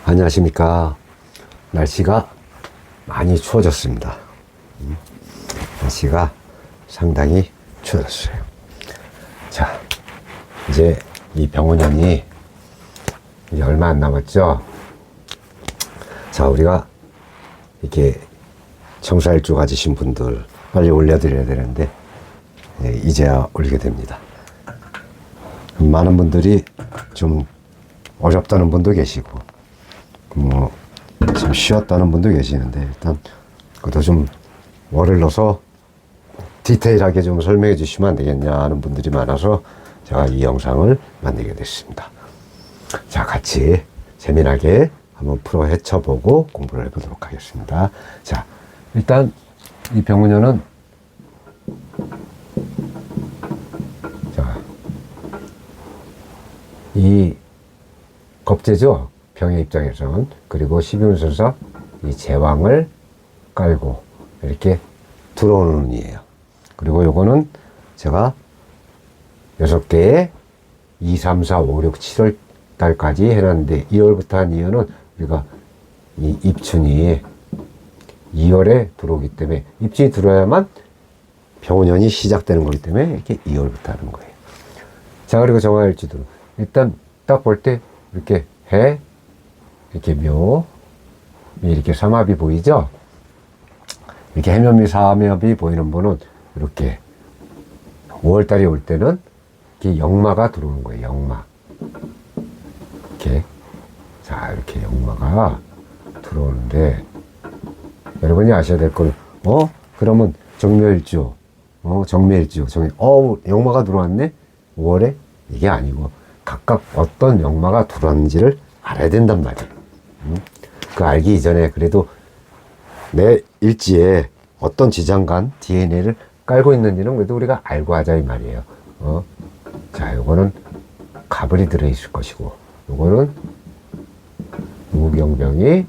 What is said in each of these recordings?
안녕하십니까. 날씨가 많이 추워졌습니다. 날씨가 상당히 추워졌어요. 자, 이제 이 병원년이 이제 얼마 안 남았죠. 자, 우리가 이렇게 청사일주 가지신 분들 빨리 올려드려야 되는데 이제야 올리게 됩니다. 많은 분들이 좀 어렵다는 분도 계시고 좀 쉬었다는 분도 계시는데, 일단 그것도 좀 월을 넣어서 디테일하게 좀 설명해 주시면 안 되겠냐 하는 분들이 많아서 제가 이 영상을 만들게 됐습니다. 자, 같이 재미나게 한번 풀어 헤쳐보고 공부를 해보도록 하겠습니다. 자, 일단 이 병원년은 자, 이 겁재죠. 병의 입장에서는. 그리고 12운서사 이 제왕을 깔고 이렇게 들어오는 운이에요. 그리고 요거는 제가 6개의 2, 3, 4, 5, 6, 7월 달까지 해놨는데 2월부터 한 이유는 우리가 이 입춘이 2월에 들어오기 때문에, 입춘이 들어야만 병원년이 시작되는 거기 때문에 이렇게 2월부터 하는 거예요. 자, 그리고 정화일주도 일단 딱 볼 때 이렇게 해, 이렇게 묘, 이렇게 삼합이 보이죠? 이렇게 해묘미 삼합이 보이는 분은 이렇게 5월달이 올 때는 이렇게 역마가 들어오는 거예요. 역마. 이렇게. 자, 이렇게 역마가 들어오는데, 여러분이 아셔야 될 건, 그러면 정묘일주, 정묘일주, 역마가 들어왔네? 5월에? 이게 아니고, 각각 어떤 역마가 들어왔는지를 알아야 된단 말이에요. 그 알기 이전에 그래도 내 일지에 어떤 지장간 DNA를 깔고 있는지는 그래도 우리가 알고 하자 이 말이에요. 자, 요거는 가불이 들어있을 것이고, 요거는 무경병이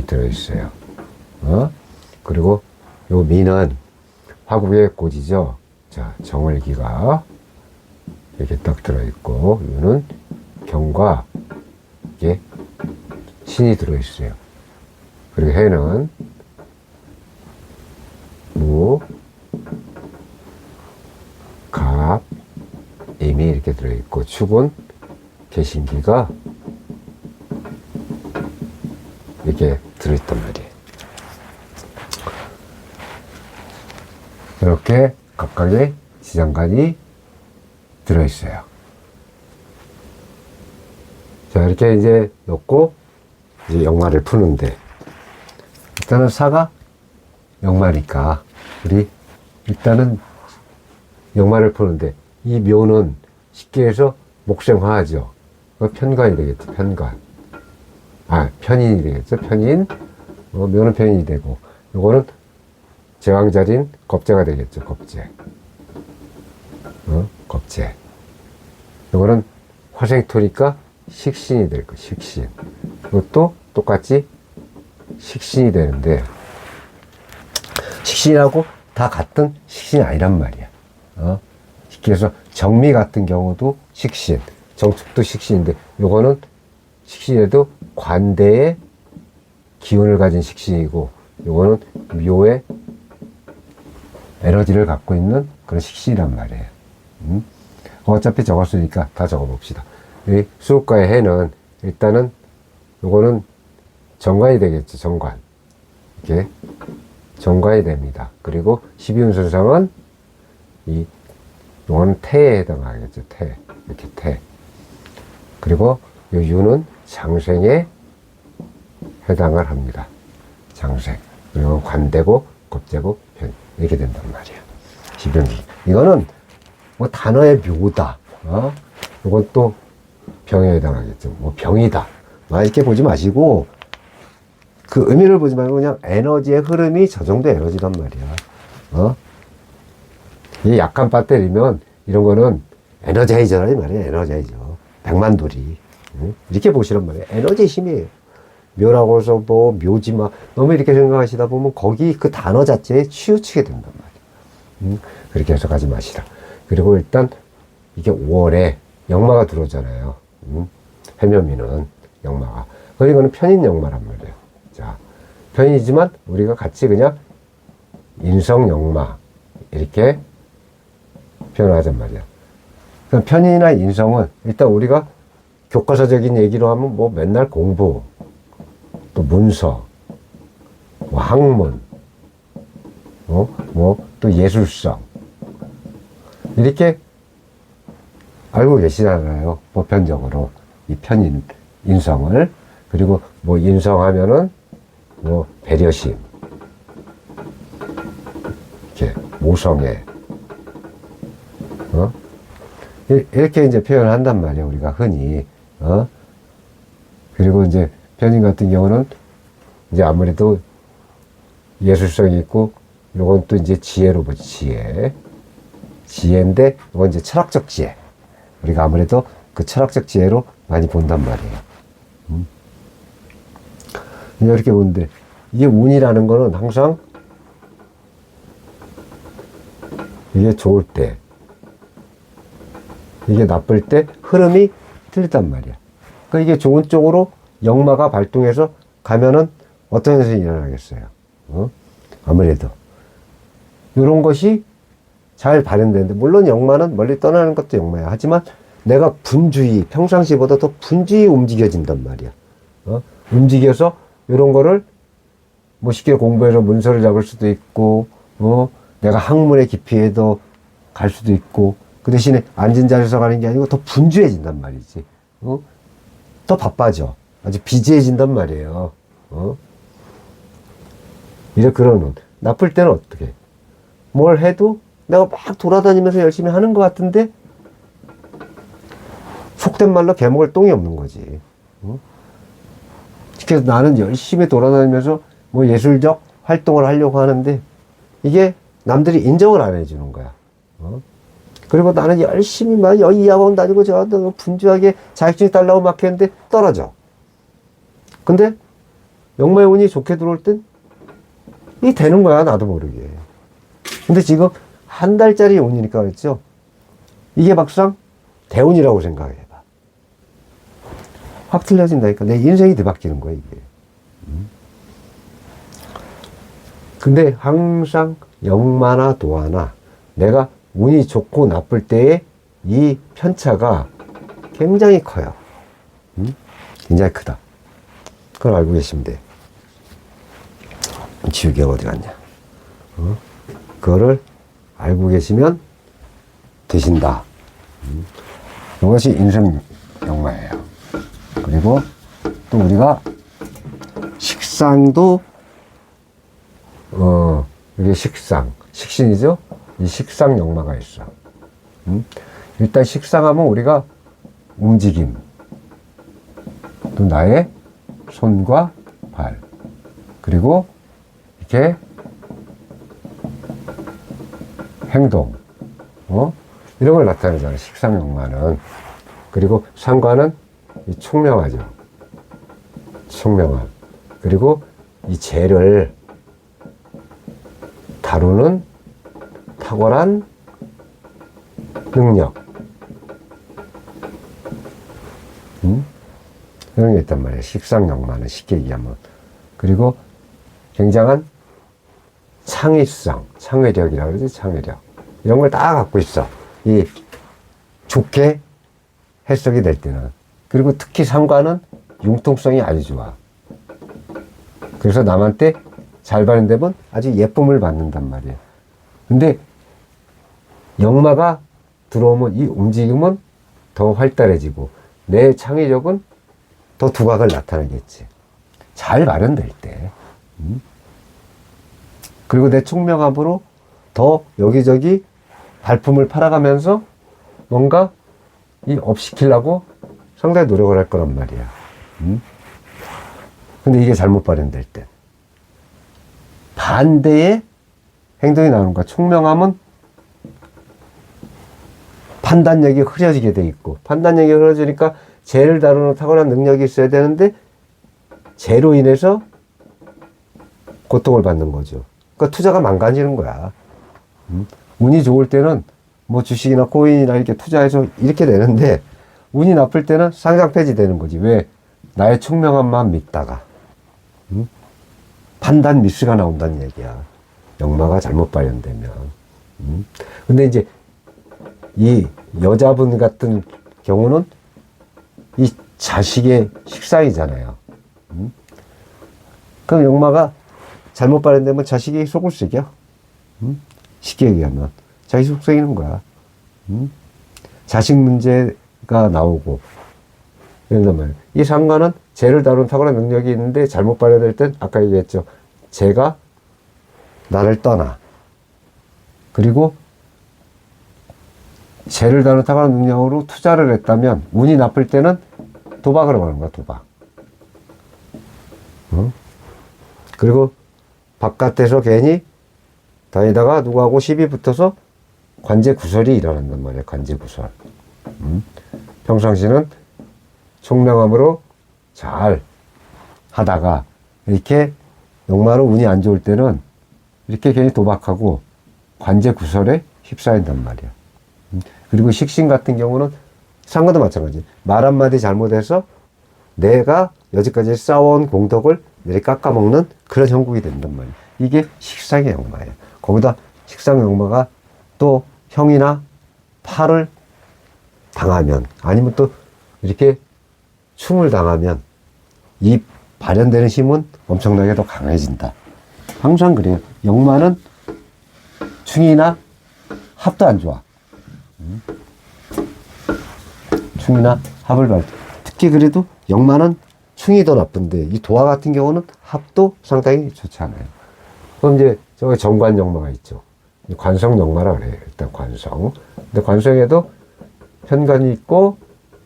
들어있어요. 그리고 요 미는 화국의 고지죠. 자, 정월기가 이렇게 딱 들어있고, 요는 경과 이게 신이 들어있어요. 그리고 해는 무, 갑, 임이 이렇게 들어있고, 축은 개신기가 이렇게 들어있단 말이에요. 이렇게 각각의 지장간이 들어있어요. 자, 이렇게 이제 넣고 이제 역마를 푸는데, 일단은 사가 역마니까 우리 일단은 역마를 푸는데, 이 묘는 쉽게 해서 목생화하죠. 편관이 되겠죠. 편관. 편인이 되겠죠. 편인. 묘는 편인이 되고, 요거는 제왕자리인 겁재가 되겠죠. 겁재. 겁재. 요거는 화생토니까 식신이 될 거, 식신. 이것도 똑같이 식신이 되는데, 식신하고 다 같은 식신이 아니란 말이야. 쉽게 해서 정미 같은 경우도 식신, 정축도 식신인데, 요거는 식신에도 관대의 기운을 가진 식신이고, 요거는 묘의 에너지를 갖고 있는 그런 식신이란 말이에요. 어차피 적었으니까 다 적어봅시다. 이 수국과의 해는 일단은 요거는 정관이 되겠죠. 정관. 이렇게 정관이 됩니다. 그리고 12운술상은 요거는 태에 해당하겠죠. 태. 이렇게 태. 그리고 요 유는 장생에 해당을 합니다. 장생. 그리고 관대고 겁재고 편. 이렇게 된단 말이에요. 12운술상. 이거는 뭐 단어의 묘다. 요건 또 병에 해당하겠죠. 뭐 병이다. 이렇게 보지 마시고, 그 의미를 보지 말고 그냥 에너지의 흐름이 저 정도 에너지란 말이야. 이 약한 배터리면 이런 거는 에너자이저란 말이야. 에너자이저. 백만돌이. 이렇게 보시란 말이야. 에너지의 힘이에요. 묘라고 해서 뭐 묘지마 너무 이렇게 생각하시다 보면 거기 그 단어 자체에 치우치게 된단 말이야. 그렇게 해석하지 마시라. 그리고 일단 이게 5월에 역마가 들어오잖아요. 해면미는 역마가. 그리고 이거는 편인 역마란 말이에요. 자, 편이지만 우리가 같이 그냥 인성 역마 이렇게 표현하잔 말이야. 그럼 편인이나 인성은 일단 우리가 교과서적인 얘기로 하면 뭐 맨날 공부, 또 문서, 뭐 학문, 뭐 또 예술성 이렇게 알고 계시잖아요. 보편적으로 이 편인 인성을. 그리고 뭐 인성하면은 뭐 배려심, 이렇게 모성애, 이렇게 이제 표현을 한단 말이에요. 우리가 흔히. 그리고 이제 편인 같은 경우는 이제 아무래도 예술성이 있고, 요건 또 이제 지혜로 보지, 지혜. 지혜인데, 이건 이제 철학적 지혜. 우리가 아무래도 그 철학적 지혜로 많이 본단 말이에요. 이렇게 보는데, 이게 운이라는 거는 항상 이게 좋을 때, 이게 나쁠 때 흐름이 틀리단 말이야. 그러니까 이게 좋은 쪽으로 역마가 발동해서 가면은 어떤 현상이 일어나겠어요? 아무래도 이런 것이 잘 발현되는데, 물론 역마는 멀리 떠나는 것도 역마야. 하지만 내가 분주히, 평상시보다 더 분주히 움직여진단 말이야. 움직여서 이런 거를 뭐 쉽게 공부해서 문서를 잡을 수도 있고, 내가 학문의 깊이에도 갈 수도 있고, 그 대신에 앉은 자리에서 가는 게 아니고 더 분주해진단 말이지. 더 바빠져. 아주 비지해진단 말이에요. 이래 그러는. 나쁠 때는 어떻게? 뭘 해도 내가 막 돌아다니면서 열심히 하는 것 같은데, 속된 말로 개먹을 똥이 없는 거지. 그래서 나는 열심히 돌아다니면서 뭐 예술적 활동을 하려고 하는데, 이게 남들이 인정을 안 해주는 거야. 그리고 나는 열심히 막 이 학원 다니고 저 분주하게 자격증이 달라고 막 했는데 떨어져. 근데 역마의 운이 좋게 들어올 땐 이게 되는 거야, 나도 모르게. 근데 지금 한 달짜리 운이니까 그랬죠. 이게 막상 대운이라고 생각해봐. 확 틀려진다니까. 내 인생이 뒤바뀌는 거야, 이게. 근데 항상 역마나 도화나 내가 운이 좋고 나쁠 때의 이 편차가 굉장히 커요. 굉장히 크다. 그걸 알고 계시면 돼. 지우개가 어디 갔냐? 그거를 알고 계시면 되신다. 이것이 인생 역마예요. 그리고 또 우리가 식상도 이게 식신이죠? 이 식상 역마가 있어. 일단 식상하면 우리가 움직임, 또 나의 손과 발, 그리고 이렇게 행동, 이런 걸 나타내잖아요, 식상 역마는. 그리고 상관은 이 총명하죠. 총명함. 그리고 이 재를 다루는 탁월한 능력. 이런 게 있단 말이에요. 식상역마는 쉽게 얘기하면. 그리고 굉장한 창의성, 창의력이라고 그러지, 창의력. 이런 걸 다 갖고 있어. 이 좋게 해석이 될 때는. 그리고 특히 상관은 융통성이 아주 좋아. 그래서 남한테 잘 발현되면 아주 예쁨을 받는단 말이에요. 근데 역마가 들어오면 이 움직임은 더 활달해지고 내 창의력은 더 두각을 나타내겠지. 잘 발현될 때. 그리고 내 총명함으로 더 여기저기 발품을 팔아가면서 뭔가 이 업시키려고 상당히 노력을 할 거란 말이야. 근데 이게 잘못 발현될 때 반대의 행동이 나오는 거야. 총명함은 판단력이 흐려지게 돼 있고, 판단력이 흐려지니까 재를 다루는 탁월한 능력이 있어야 되는데 재로 인해서 고통을 받는 거죠. 그러니까 투자가 망가지는 거야. 운이 좋을 때는 뭐 주식이나 코인이나 이렇게 투자해서 이렇게 되는데, 운이 나쁠 때는 상장 폐지 되는 거지. 왜? 나의 총명함만 믿다가 판단 미스가 나온다는 얘기야. 역마가 잘못 발현되면. 근데 이제 이 여자분 같은 경우는 이 자식의 식상이잖아요. 그럼 역마가 잘못 발현되면 자식이 속을 새겨. 쉽게 얘기하면 자기 속 새기는 거야. 자식 문제가 나오고 이런단 말이에요. 이 상관은 재를 다루는 탁월한 능력이 있는데 잘못 발현될 땐 아까 얘기했죠. 재가 나를 떠나. 그리고 재를 다루는 탁월한 능력으로 투자를 했다면 운이 나쁠 때는 도박을 하는 거야. 도박. 그리고 바깥에서 괜히 다니다가 누구하고 시비 붙어서 관제구설이 일어난단 말이에요. 관제구설. 평상시는 총명함으로 잘 하다가 이렇게 역마로 운이 안 좋을 때는 이렇게 괜히 도박하고 관제구설에 휩싸인단 말이야. 그리고 식신 같은 경우는 상관도 마찬가지. 말 한마디 잘못해서 내가 여지까지 쌓아온 공덕을 내리 깎아먹는 그런 형국이 된단 말이야. 이게 식상의 역마예요. 거기다 식상 역마가 또 형이나 팔을 당하면 아니면 또 이렇게 충을 당하면 이 발현되는 힘은 엄청나게 더 강해진다. 항상 그래요. 역마는 충이나 합도 안 좋아. 충이나 합을 발 특히 그래도 역마는 충이 더 나쁜데 이 도화 같은 경우는 합도 상당히 좋지 않아요. 그럼 이제 저기 정관 역마가 있죠. 관성 역마라 그래요. 일단 관성. 근데 관성에도 편관이 있고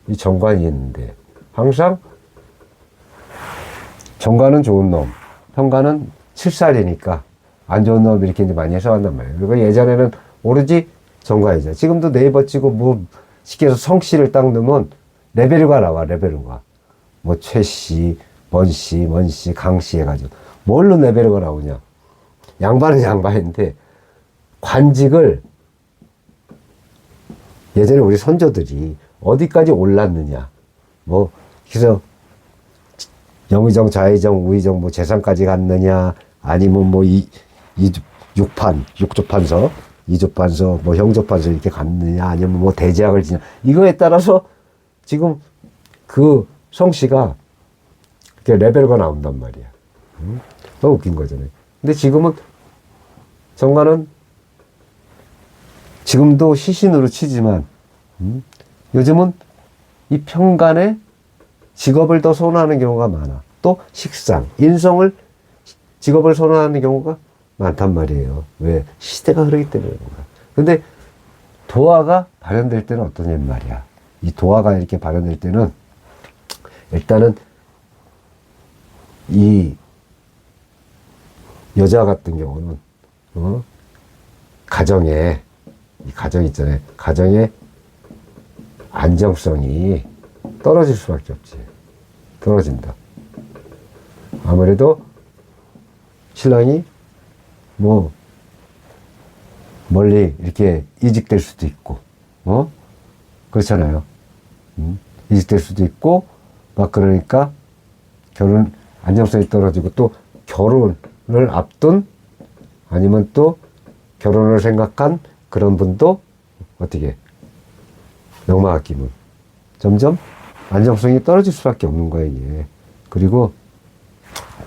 이 정관이 있는데 항상 정관은 좋은 놈, 편관은 칠살이니까 안 좋은 놈 이렇게 이제 많이 해석한단 말이에요. 그리고 예전에는 오로지 정관이죠. 지금도 네이버 치고 뭐 쉽게 해서 성씨를 딱 넣으면 레벨유가 나와. 레벨유가 뭐 최씨, 먼씨, 먼씨, 강씨 해가지고 뭘로 레벨유가 나오냐. 양반은 양반인데 관직을 예전에 우리 선조들이 어디까지 올랐느냐. 뭐 그래서 영의정, 좌의정, 우의정 뭐 재산까지 갔느냐. 아니면 뭐 육조판서, 이조판서, 뭐 형조판서 이렇게 갔느냐. 아니면 뭐 대제학을 지냐. 이거에 따라서 지금 그 성씨가 이렇게 레벨가 나온단 말이야. 너무 웃긴 거잖아요. 근데 지금은 정관은 지금도 시신으로 치지만 요즘은 이 평간에 직업을 더 선호하는 경우가 많아. 또 식상, 인성을 직업을 선호하는 경우가 많단 말이에요. 왜? 시대가 흐르기 때문에 그런가. 근데 도화가 발현될 때는 어떠냐는 말이야. 이 도화가 이렇게 발현될 때는 일단은 이 여자 같은 경우는 가정에 이 가정 있잖아요. 가정의 안정성이 떨어질 수밖에 없지. 떨어진다. 아무래도 신랑이 뭐 멀리 이렇게 이직될 수도 있고, 그렇잖아요. 이직될 수도 있고, 막 그러니까 결혼 안정성이 떨어지고 또 결혼을 앞둔 아니면 또 결혼을 생각한 그런 분도 어떻게 역마가 끼면 점점 안정성이 떨어질 수밖에 없는 거예요. 이게. 그리고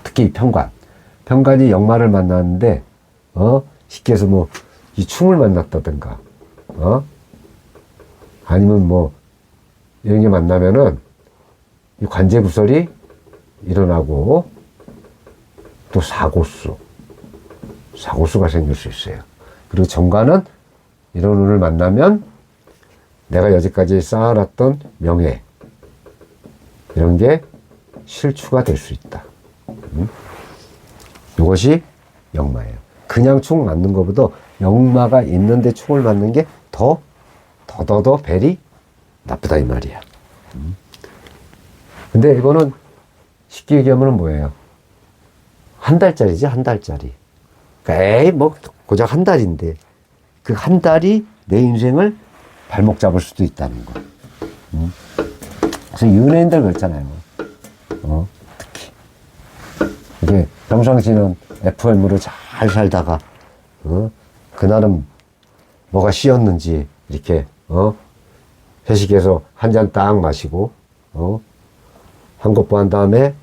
특히 편관이 역마를 만났는데 쉽게 해서 뭐 이 충을 만났다든가 아니면 뭐 이런 게 만나면은 이 관제구설이 일어나고 또 사고수가 생길 수 있어요. 그리고 정관은 이런 운을 만나면 내가 여지까지 쌓아놨던 명예 이런 게 실추가 될 수 있다. 이것이 역마예요. 그냥 충 맞는 것보다 역마가 있는데 충을 맞는 게 더 벨이 나쁘다 이 말이야. 근데 이거는 쉽게 얘기하면 뭐예요? 한 달짜리지, 한 달짜리. 에이, 뭐, 고작 한 달인데. 그 한 달이 내 인생을 발목 잡을 수도 있다는 거. 그래서 연예인들 그렇잖아요. 특히. 이게 평상시는 FM으로 잘 살다가, 그날은 뭐가 씌었는지, 이렇게, 회식해서 한 잔 딱 마시고, 한 곳 한 다음에,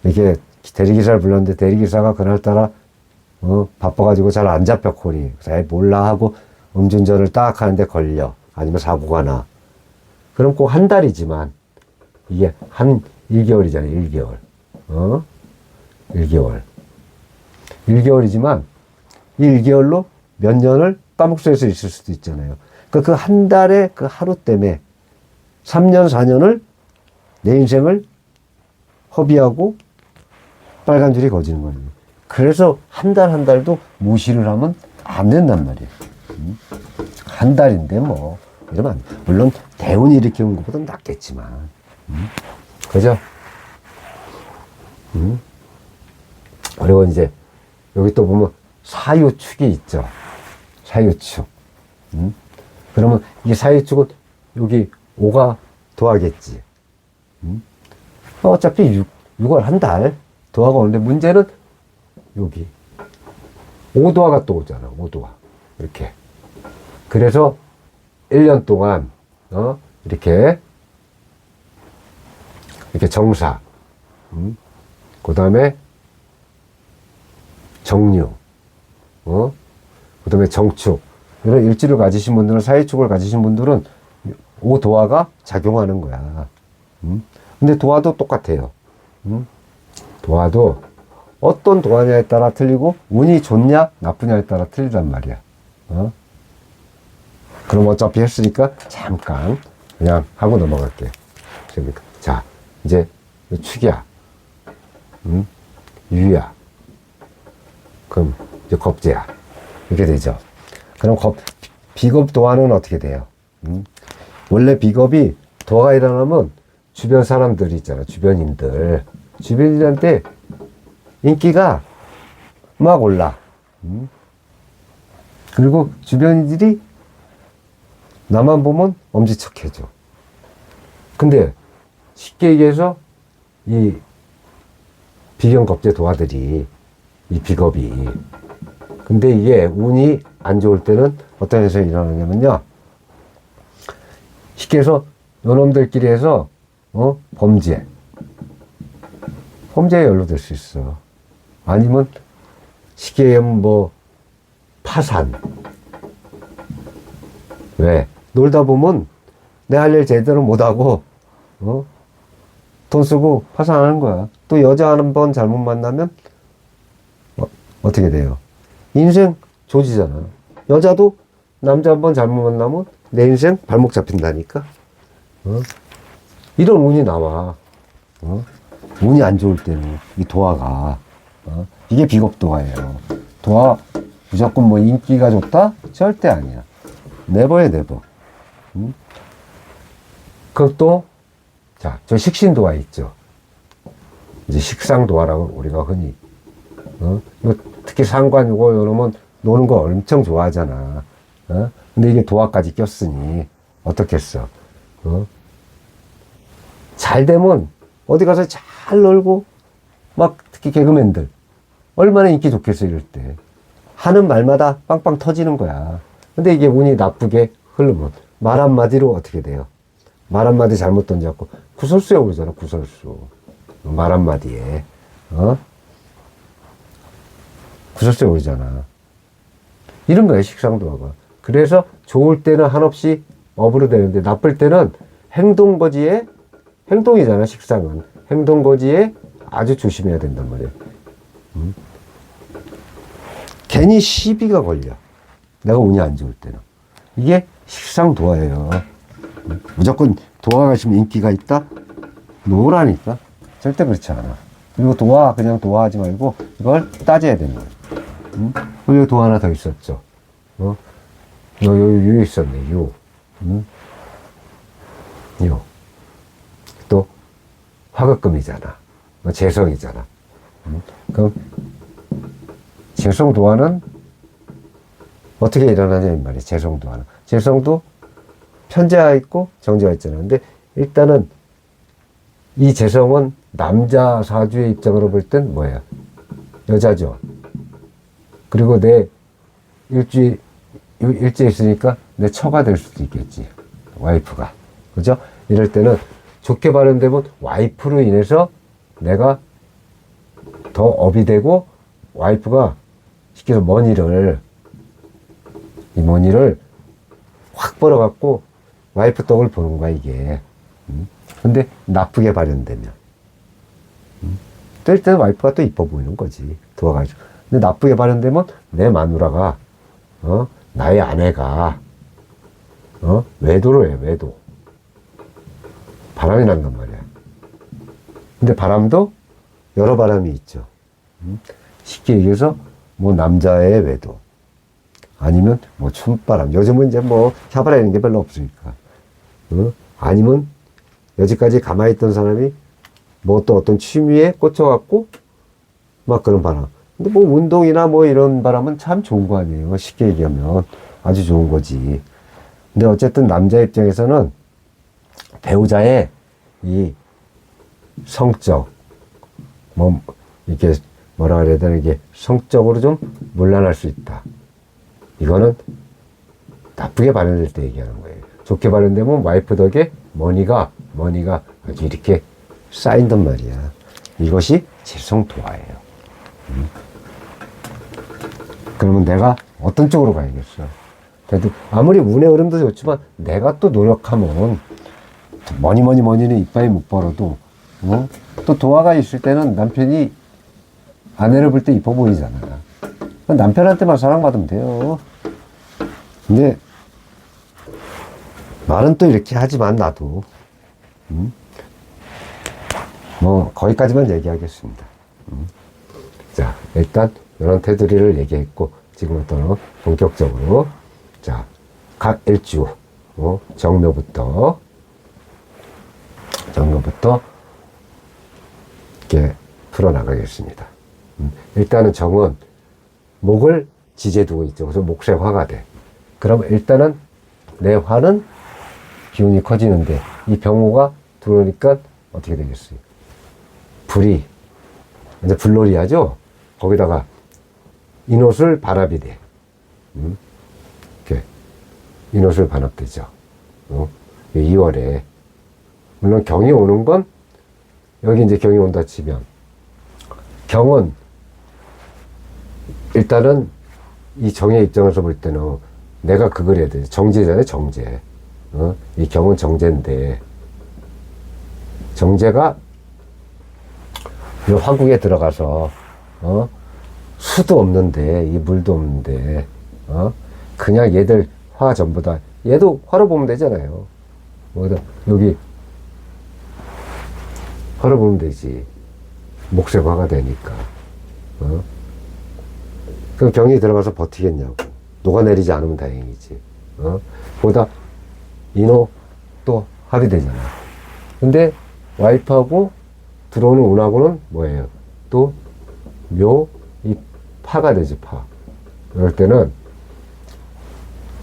이렇게 대리기사를 불렀는데 대리기사가 그날따라, 바빠가지고 잘 안 잡혀, 콜이. 그래서 몰라 하고 음주운전을 딱 하는데 걸려. 아니면 사고가 나. 그럼 꼭 한 달이지만, 이게 한 1개월이잖아요, 1개월. 1개월. 1개월이지만, 이 1개월로 몇 년을 감옥소에서 있을 수도 있잖아요. 그 한 달의 그 하루 때문에 3년, 4년을 내 인생을 허비하고 빨간 줄이 거지는 거예요. 그래서 한 달 한 달도 무시를 하면 안 된단 말이에요. 한 달인데 뭐 이러면 안 돼. 물론 대운이 일으키는 것보다 낫겠지만, 그죠? 그리고 이제 여기 또 보면 사유축이 있죠. 사유축. 그러면 이 사유축은 여기 5가 도하겠지. 어차피 6월 한 달 도하가 오는데 문제는 여기 5도하가 또 오잖아. 5도하. 이렇게. 그래서 1년 동안 이렇게 정사, 그 다음에 정유, 그 다음에 정축, 이런 일지를 가지신 분들은, 사유축을 가지신 분들은 5도화가 작용하는 거야. 근데 도화도 똑같아요. 도화도 어떤 도화냐에 따라 틀리고, 운이 좋냐 나쁘냐에 따라 틀리단 말이야. 그럼 어차피 했으니까 잠깐 그냥 하고 넘어갈게. 자, 이제 축이야. 유야. 그럼 이제 겁재야. 이렇게 되죠. 그럼 비겁 도화는 어떻게 돼요? 원래 비겁이 도화가 일어나면 주변 사람들이 있잖아. 주변인들한테 인기가 막 올라. 그리고 주변인들이 나만 보면 엄지척해줘. 근데 쉽게 얘기해서 이 비견겁재 도화들이, 이 비겁이, 근데 이게 운이 안 좋을 때는 어떤 현상이 일어나냐면요, 쉽게 해서 요놈들끼리 해서 범죄에 연루될 수 있어. 아니면 쉽게 얘기하면 뭐 파산. 왜? 놀다 보면 내 할 일 제대로 못하고 돈 쓰고 파산하는 거야. 또 여자 한 번 잘못 만나면 어떻게 돼요? 인생 조지잖아. 여자도 남자 한 번 잘못 만나면 내 인생 발목 잡힌다니까. 이런 운이 나와. 운이 안 좋을 때는 이 도화가, 이게 비겁도화예요. 도화 무조건 뭐 인기가 좋다? 절대 아니야. 네버에 네버. 그것도, 자, 저 식신도화 있죠. 이제 식상도화라고 우리가 흔히, 특히 상관 요러면 노는 거 엄청 좋아하잖아. 근데 이게 도화까지 꼈으니 어떻겠어? 잘 되면 어디 가서 잘 놀고, 막 특히 개그맨들 얼마나 인기 좋겠어. 이럴 때 하는 말마다 빵빵 터지는 거야. 근데 이게 운이 나쁘게 흐르면 말 한마디로 어떻게 돼요? 말 한마디 잘못 던져갖고 구설수에 오르잖아. 구설수. 말 한마디에 구설수에 오르잖아. 이런 거야, 식상도화가. 그래서 좋을 때는 한없이 업으로 되는데, 나쁠 때는 행동거지에, 행동이잖아, 식상은. 행동거지에 아주 조심해야 된단 말이야. 괜히 시비가 걸려. 내가 운이 안 좋을 때는. 이게 식상도화예요. 무조건 도화가 있으면 인기가 있다? 노라니까. 절대 그렇지 않아. 그리고 그냥 도화하지 말고 이걸 따져야 되는 거야. 여기 도화 하나 더 있었죠. 유 있었네, 유. 유. 또 화극금이잖아. 재성이잖아. 그럼 재성도화는 어떻게 일어나냐 이 말이야. 재성도화는. 재성도 편재가 있고 정재가 있잖아. 근데 일단은 이 재성은 남자 사주의 입장으로 볼 땐 뭐예요? 여자죠. 그리고 내 일주에 있으니까 내 처가 될 수도 있겠지. 와이프가. 그죠? 이럴 때는 좋게 발현되면 와이프로 인해서 내가 더 업이 되고 와이프가 쉽게 해서 이 머니를 확 벌어갖고 와이프 떡을 보는 거야, 이게. 근데 나쁘게 발현되면. 뜰 때는 와이프가 또 이뻐 보이는 거지. 도와가지고. 근데 나쁘게 발현되면 내 마누라가, 나의 아내가, 외도를 해, 외도. 바람이 난단 말이야. 근데 바람도 여러 바람이 있죠. 쉽게 얘기해서, 뭐, 남자의 외도. 아니면, 뭐, 춤바람. 요즘은 이제 뭐, 샤바라는 게 별로 없으니까. 아니면, 여지까지 가만히 있던 사람이, 뭐 또 어떤 취미에 꽂혀갖고, 막 그런 바람. 근데 뭐, 운동이나 뭐 이런 바람은 참 좋은 거 아니에요. 쉽게 얘기하면. 아주 좋은 거지. 근데 어쨌든 남자 입장에서는, 배우자의 이 성적, 뭐, 이렇게 뭐라 그래야 되나, 이게 성적으로 좀 문란할 수 있다. 이거는 나쁘게 발현될 때 얘기하는 거예요. 좋게 발현되면 와이프 덕에 머니가 아주 이렇게 쌓인단 말이야. 이것이 재성도화예요. 그러면 내가 어떤 쪽으로 가야겠어? 그래도 아무리 운의 흐름도 좋지만 내가 또 노력하면 뭐니는 이빨이 못 벌어도 또 도화가 있을 때는 남편이 아내를 볼 때 이뻐 보이잖아. 남편한테만 사랑받으면 돼요. 근데 말은 또 이렇게 하지만 나도 뭐 거기까지만 얘기하겠습니다. 자, 일단 이런 테두리를 얘기했고 지금부터는 본격적으로 자, 각 일주 정묘부터 이렇게 풀어나가겠습니다. 일단은 정은 목을 지지해 두고 있죠. 그래서 목세 화가 돼. 그럼 일단은 내 화는 기운이 커지는데 이 병호가 들어오니까 어떻게 되겠어요? 불이 이제 불놀이 하죠. 거기다가 인옷을 반합이 돼. 이렇게 인옷을 반합되죠. 2월에 물론 경이 오는 건 여기 이제 경이 온다 치면 경은 일단은 이 정의 입장에서 볼 때는 내가 그걸 해야 돼. 정제잖아요, 정제. 이 경은 정제인데 정제가 이 화국에 들어가서 수도 없는데 이 물도 없는데 그냥 얘들 화 전부 다 얘도 화로 보면 되잖아요. 여기 화로 보면 되지. 목세 화가 되니까. 그럼 경이 들어가서 버티겠냐고. 녹아내리지 않으면 다행이지. 보다 인호 또 합의되잖아. 근데 와이프하고 들어오는 운하고는 뭐예요? 또 묘, 이 파가 되지, 파. 그럴 때는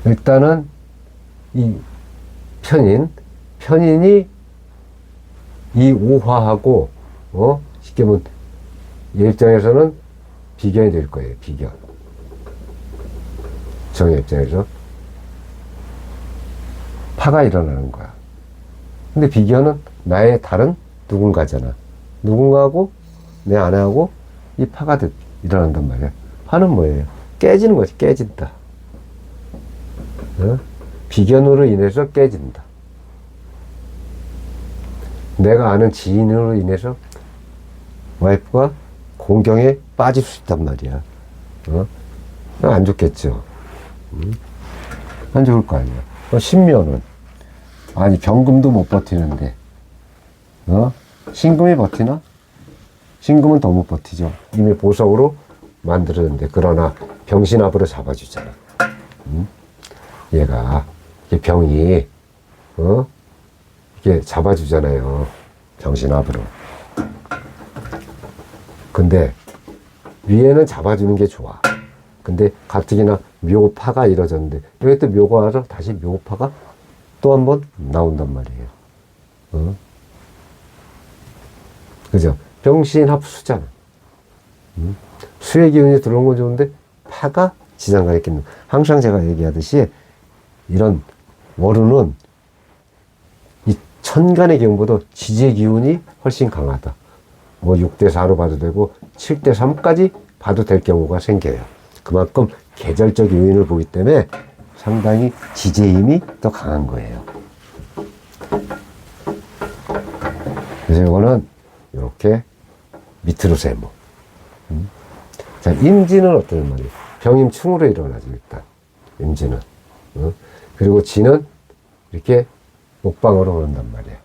일단은 이 편인이 이 오화하고 쉽게 보면 얘 입장에서는 비견이 될 거예요. 비견. 정의 입장에서 파가 일어나는 거야. 근데 비견은 나의 다른 누군가잖아. 누군가하고 내 아내하고 이 파가 일어난단 말이야. 파는 뭐예요? 깨지는 거지. 깨진다. 비견으로 인해서 깨진다. 내가 아는 지인으로 인해서 와이프가 공경에 빠질 수 있단 말이야. 안 좋겠죠. 안 좋을 거 아니야. 신묘는 아니 병금도 못 버티는데 신금이 버티나? 신금은 더 못 버티죠. 이미 보석으로 만들었는데 그러나 병신압으로 잡아주잖아. 얘가 병이 이게 잡아주잖아요. 병신압으로. 근데 위에는 잡아주는 게 좋아. 근데 가뜩이나 묘파가 이루어졌는데 여기 또 묘가 와서 다시 묘파가 또 한 번 나온단 말이에요. 그죠? 병신합수잖아. 수의 기운이 들어온 건 좋은데 파가 지장간에 끼는. 항상 제가 얘기하듯이 이런 월운은 이 천간의 기운보다 지지의 기운이 훨씬 강하다. 뭐 6대4로 봐도 되고 7대3까지 봐도 될 경우가 생겨요. 그만큼 계절적 요인을 보기 때문에 상당히 지지의 힘이 더 강한 거예요. 그래서 이거는 이렇게 밑으로 세모. 자, 임진은 어떤 말이에요? 병임충으로 일어나죠, 일단. 임진은. 그리고 진은 이렇게 목방으로 오른단 말이에요.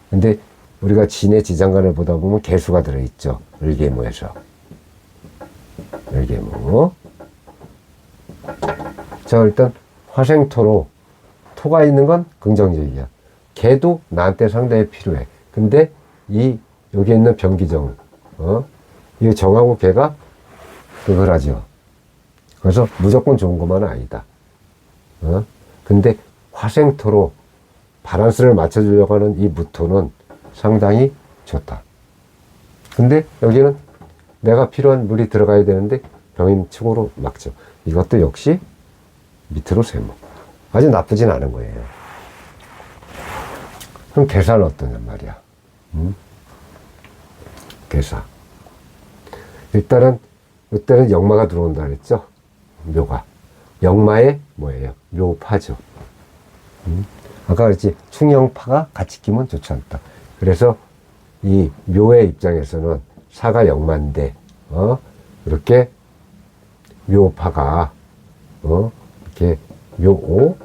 근데 우리가 진의 지장간을 보다 보면 개수가 들어있죠. 을개모에서. 을개모. 자, 일단 화생토로 토가 있는 건 긍정적이야. 개도 나한테 상당히 필요해. 근데 여기 있는 병기정, 이 정하고 개가 그걸 하죠. 그래서 무조건 좋은 것만은 아니다. 근데 화생토로 바란스를 맞춰주려고 하는 이 무토는 상당히 좋다. 근데 여기는 내가 필요한 물이 들어가야 되는데 병임충으로 막죠. 이것도 역시 밑으로 세모. 아주 나쁘진 않은 거예요. 그럼 계사는 어떠냔 말이야. 계사. 일단은 이때는 역마가 들어온다 그랬죠. 묘가. 역마의 뭐예요? 묘파죠. 아까 그랬지. 충영파가 같이 끼면 좋지 않다. 그래서 이 묘의 입장에서는 사가 역마인데 이렇게 묘파가 이렇게 묘파가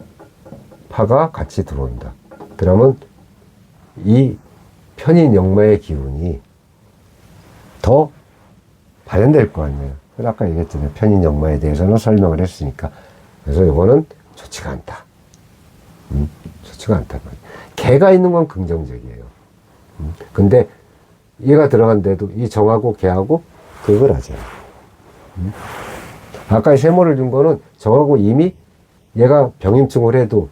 같이 들어온다. 그러면 이 편인 역마의 기운이 더 발현될 거 아니에요. 그래서 아까 얘기했잖아요. 편인 역마에 대해서는 설명을 했으니까. 그래서 이거는 좋지가 않다. 좋지가 않단 말이에요. 개가 있는 건 긍정적이에요. 근데 얘가 들어간데도 이 정하고 개하고 그걸 하잖아요. 아까 세모를 준 거는 정하고 이미 얘가 병임충을 해도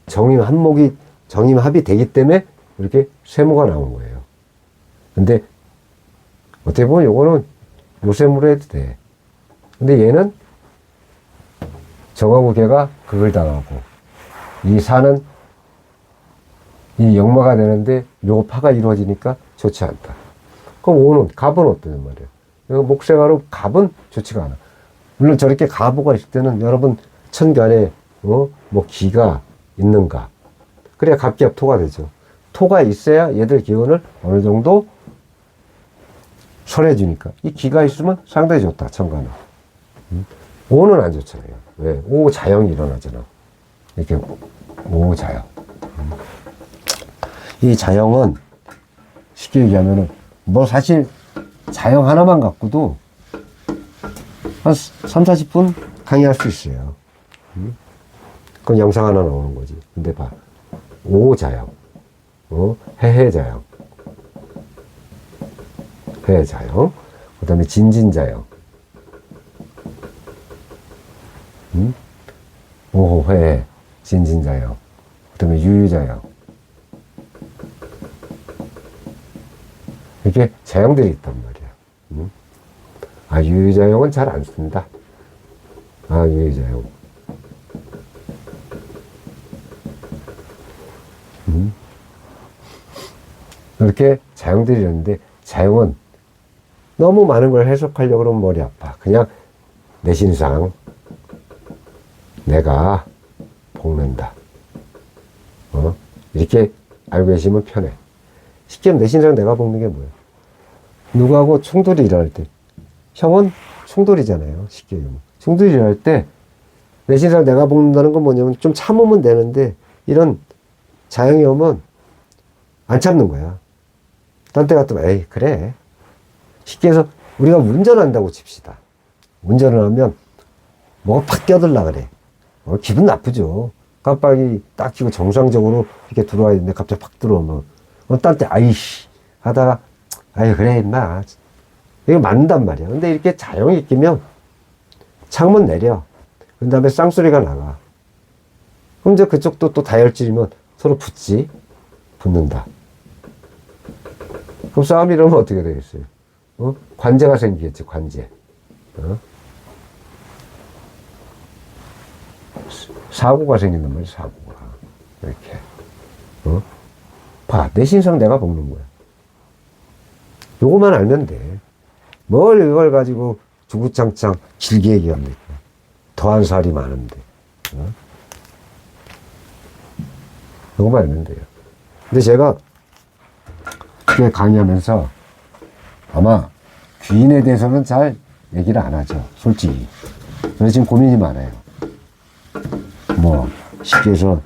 정임합이 되기 때문에 이렇게 세모가 나온 거예요. 근데 어떻게 보면 요거는 요세모로 해도 돼. 근데 얘는 정하고 개가 그걸 당하고 이 사는 이 역마가 되는데 묘파가 이루어지니까 좋지 않다. 그럼 갑은 어떠냐 말이에요. 목생화로 갑은 좋지가 않아. 물론 저렇게 가부가 있을 때는 여러분 천간에 뭐 기가 있는가. 그래야 갑기합 토가 되죠. 토가 있어야 얘들 기운을 어느 정도 설해주니까. 이 기가 있으면 상당히 좋다, 천간은. 오는 안 좋잖아요. 왜? 오 자형이 일어나잖아. 이렇게 오 자형. 이 자형은 쉽게 얘기하면은 뭐 사실 자형 하나만 갖고도 한 3, 40분 강의할 수 있어요. 그건 영상 하나 나오는 거지. 근데 봐. 오 자형. 해해 자형. 해해 자형. 그 다음에 진진 자형. 오호 해해. 진진 자형. 그 다음에 유유 자형. 이렇게 자형들이 있단 말이야. 아, 유유자형은 잘 안 쓴다. 아, 유유자형. 이렇게 자형들이 있는데, 자형은 너무 많은 걸 해석하려고 그러면 머리 아파. 그냥 내신상 내가 볶는다. 이렇게 알고 계시면 편해. 쉽게 하면 내신상 내가 볶는 게 뭐야? 누구하고 충돌이 일어날 때. 형은 충돌이잖아요. 쉽게 얘기하면. 충돌이 일어날 때 내신상 내가 볶는다는 건 뭐냐면 좀 참으면 되는데 이런 자형이 오면 안 참는 거야. 딴 때 같으면 에이 그래. 쉽게 해서 우리가 운전한다고 칩시다. 운전을 하면 뭐가 팍 껴들라 그래. 기분 나쁘죠. 깜빡이 딱 켜고 정상적으로 이렇게 들어와야 되는데 갑자기 팍 들어오면 딴 때 아이씨 하다가 아이 그래 임마 이거 맞는단 말이야. 근데 이렇게 자형이 끼면 창문 내려. 그 다음에 쌍소리가 나가. 그럼 이제 그쪽도 또 다혈질이면 서로 붙는다. 그럼 싸움이 일어나면 어떻게 되겠어요? 관제가 생기겠지, 관제. 사고가 생긴단 말이야, 사고가. 이렇게. 봐, 내 신상 내가 먹는 거야. 요거만 알면 돼. 뭘 이걸 가지고 주구장창 길게 얘기합니까? 더한 살이 많은데. 요거만 알면 돼요. 근데 제가 그게 강의하면서 아마 귀인에 대해서는 잘 얘기를 안 하죠. 솔직히. 그래서 지금 고민이 많아요. 뭐, 쉽게 해서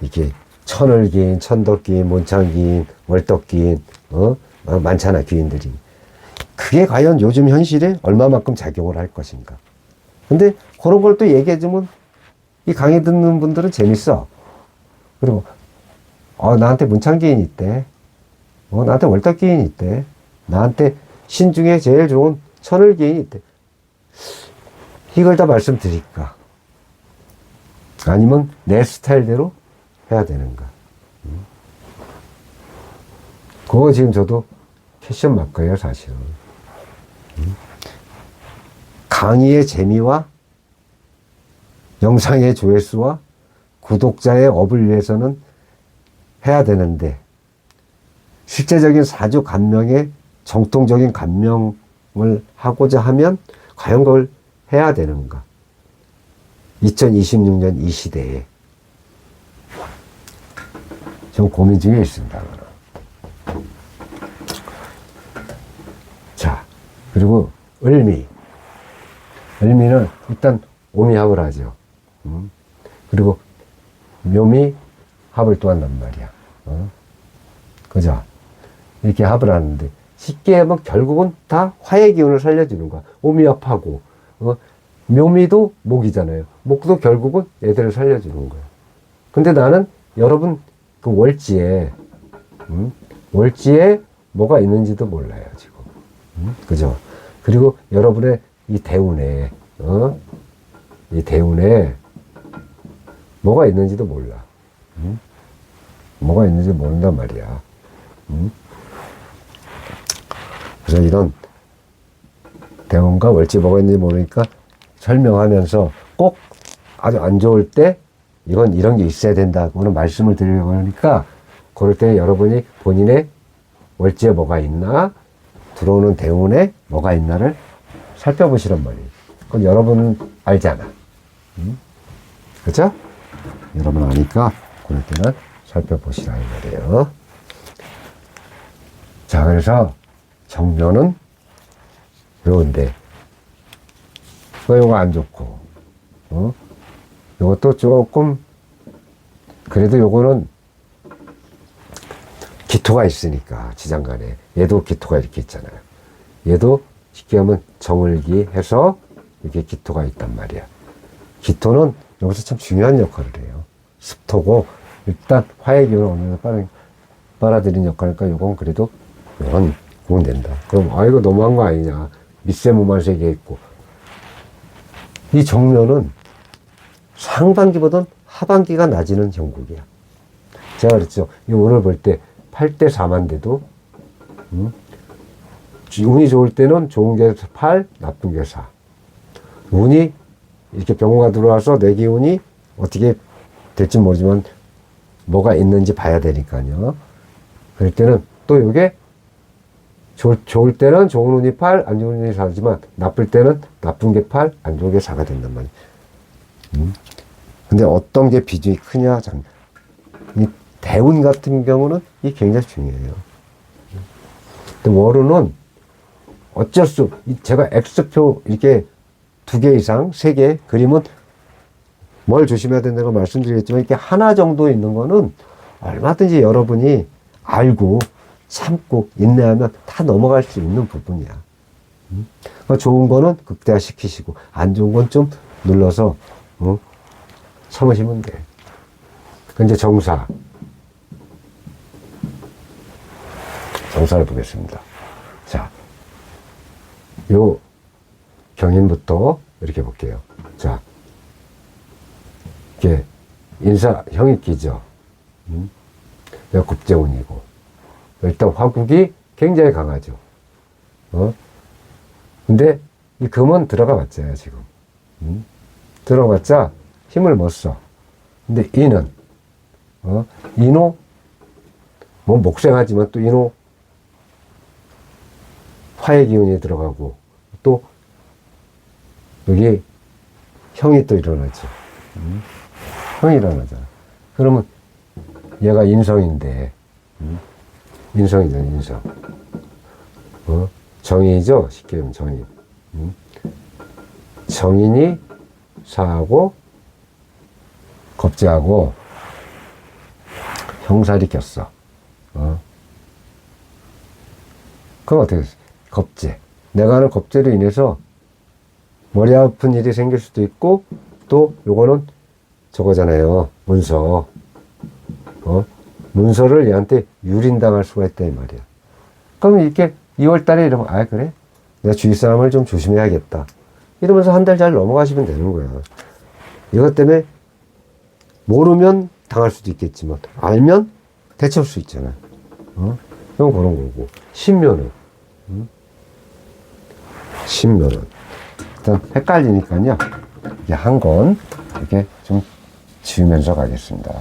이렇게 천을기인, 천덕기인, 몬창기인, 월덕기인, 많잖아, 귀인들이. 그게 과연 요즘 현실에 얼마만큼 작용을 할 것인가. 근데 그런 걸 또 얘기해주면 이 강의 듣는 분들은 재밌어. 그리고, 나한테 문창기인 있대. 나한테 월덕기인 있대. 나한테 신 중에 제일 좋은 천을기인 있대. 이걸 다 말씀드릴까? 아니면 내 스타일대로 해야 되는가? 그거 지금 저도 캐션 마크예요, 사실은. 강의의 재미와 영상의 조회수와 구독자의 업을 위해서는 해야 되는데, 실제적인 사주 감명의 정통적인 감명을 하고자 하면 과연 그걸 해야 되는가? 2026년 이 시대에 좀 고민 중에 있습니다. 자, 그리고 을미는 일단 오미합을 하죠. 그리고 묘미합을 또 한단 말이야. 그죠? 이렇게 합을 하는데 쉽게 하면 결국은 다 화의 기운을 살려주는 거야. 오미합하고 묘미도 목이잖아요. 목도 결국은 얘들을 살려주는 거예요. 근데 나는 여러분 그 월지에 뭐가 있는지도 몰라요, 지금. 그죠? 그리고 여러분의 이 대운에, 이 대운에 뭐가 있는지도 몰라. 뭐가 있는지 모른단 말이야. 그래서 이런 대운과 월지 뭐가 있는지 모르니까 설명하면서 꼭 아주 안 좋을 때 이건 이런 게 있어야 된다고는 말씀을 드리려고 하니까 그럴 때 여러분이 본인의 월지에 뭐가 있나 들어오는 대운에 뭐가 있나를 살펴보시란 말이에요. 그건 여러분은 알잖아. 그렇죠? 여러분 아니까 그럴 때는 살펴보시라 이 말이에요. 자, 그래서 정묘는 요런데 요거 안 좋고, 요것도 조금, 그래도 요거는 기토가 있으니까, 지장간에. 얘도 기토가 이렇게 있잖아요. 얘도 쉽게 하면 정을기 해서 이렇게 기토가 있단 말이야. 기토는 여기서 참 중요한 역할을 해요. 습토고, 일단 화의 기운을 어느 정도 빨아들이는 역할이니까 요건 그래도, 요건 된다. 그럼, 이거 너무한 거 아니냐. 밑세 무말세계 있고. 이 정묘는 상반기보다는 하반기가 낮이는 형국이야. 제가 그랬죠. 이 오늘 볼 때 8대 4만 돼도, 운이 좋을 때는 좋은 게 8, 나쁜 게 4. 운이 이렇게 병화가 들어와서 내 기운이 어떻게 될지 모르지만 뭐가 있는지 봐야 되니까요. 그럴 때는 또 이게 좋을 때는 좋은 운이 8, 안 좋은 운이 4지만, 나쁠 때는 나쁜 게 8, 안 좋은 게 4가 된단 말이에요. 근데 어떤 게 비중이 크냐, 이 대운 같은 경우는 이게 굉장히 중요해요. 근데 월운은 제가 X표 이렇게 2개 이상, 3개 그림은 뭘 조심해야 된다고 말씀드리겠지만, 이렇게 하나 정도 있는 거는 얼마든지 여러분이 알고, 참고 인내하면 다 넘어갈 수 있는 부분이야. 좋은 거는 극대화시키시고 안 좋은 건 좀 눌러서 참으시면 돼. 이제 정사를 보겠습니다. 자, 요 경인부터 이렇게 볼게요. 자, 이게 인사형이 끼죠. 내가 국재운이고 일단 화국이 굉장히 강하죠. 근데 이 금은 들어가 봤자요, 지금. 들어봤자 힘을 못 써. 근데 이는, 인호, 뭐 목생하지만 또 인호, 화의 기운이 들어가고, 또 여기 형이 또 일어나죠. 형이 일어나잖아. 그러면 얘가 인성인데, 인성이잖아, 인성. 정인이죠? 쉽게言으면 정인. 정인이 사하고 겁재하고 형살이 꼈어. 그럼 어떻게 됐어? 겁재. 내가 하는 겁재로 인해서 머리 아픈 일이 생길 수도 있고, 또 요거는 저거잖아요. 문서. 문서를 얘한테 유린당할 수가 있다 이 말이야. 그럼 이렇게 2월 달에 이러면, 아 그래? 내가 주위 사람을 좀 조심해야겠다. 이러면서 한 달 잘 넘어가시면 되는 거야. 이것 때문에 모르면 당할 수도 있겠지만 알면 대처할 수 있잖아. 이건 그런 거고. 신묘는, 신묘는 일단 헷갈리니까요. 이게 한 건 이렇게 좀 지우면서 가겠습니다.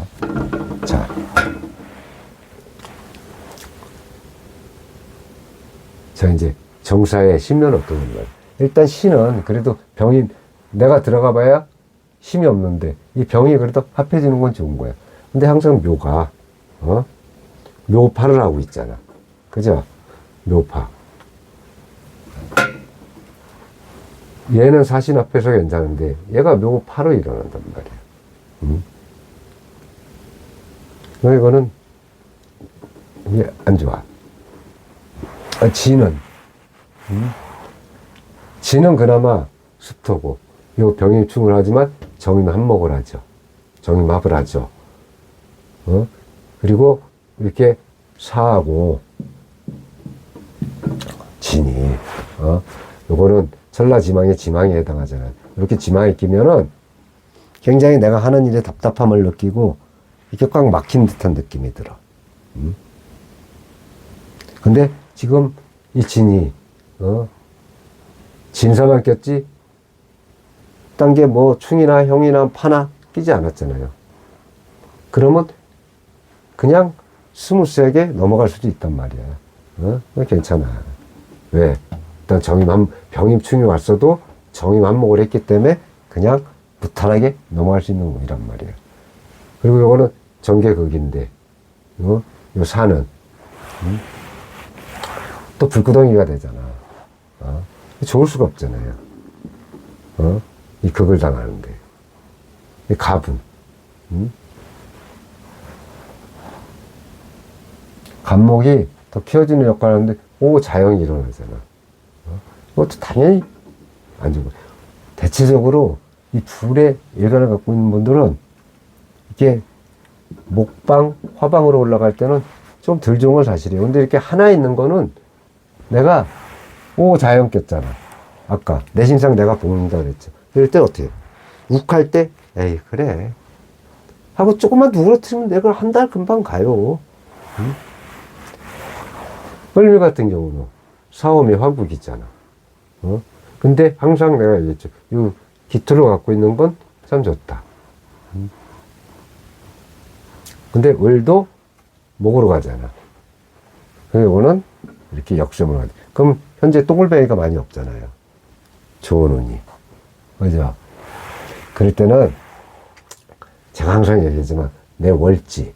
자, 이제 정사의 신묘는 어떤 건가요? 일단 신은 그래도 병이 내가 들어가 봐야 힘이 없는데 이 병이 그래도 합해지는 건 좋은 거야. 근데 항상 묘가 묘파를 하고 있잖아. 그죠? 묘파. 얘는 사신 앞에서 괜찮은데 얘가 묘파로 일어난단 말이야. 이거는 이게 안 좋아. 진은 진은 그나마 습토고 이 병임충을 하지만 정임합목을 하죠. 정임합을 하죠. 그리고 이렇게 사하고 진이 요거는 천라지망의 지망에 해당하잖아요. 이렇게 지망이 끼면은 굉장히 내가 하는 일에 답답함을 느끼고 이렇게 꽉 막힌 듯한 느낌이 들어. 근데 지금 이 진이 진사만 꼈지 딴 게 뭐 충이나 형이나 파나 끼지 않았잖아요. 그러면 그냥 스무스하게 넘어갈 수도 있단 말이야. 괜찮아. 왜? 일단 병임충이 왔어도 정임합목을 했기 때문에 그냥 무탈하게 넘어갈 수 있는 거란 말이야. 그리고 요거는 정계극인데 요 사는 또 불구덩이가 되잖아. 좋을 수가 없잖아요. 이 극을 당하는데. 이 갑은. 갑목이 더 키워주는 역할을 하는데, 자영이 일어나잖아. 이것도 당연히 안 좋고. 대체적으로 이 불의 일관을 갖고 있는 분들은 이게 목방, 화방으로 올라갈 때는 좀 덜 좋은 건 사실이에요. 근데 이렇게 하나 있는 거는 내가 자연 꼈잖아. 아까 내 신상 내가 보는다 그랬죠. 이럴 때 어떻게 해? 욱할 때 에이 그래 하고 조금만 누그러뜨리면 내가 한 달 금방 가요. 을미 같은 경우는 사오미 화국이잖아. 근데 항상 내가 얘기했죠. 이 기토를 갖고 있는 건 참 좋다. 근데 을도 목으로 가잖아. 이거는 이렇게 역점을 하죠. 그럼 현재 똥을뱅이가 많이 없잖아요. 좋은 운이. 그죠? 그럴 때는 제가 항상 얘기하지만 내 월지,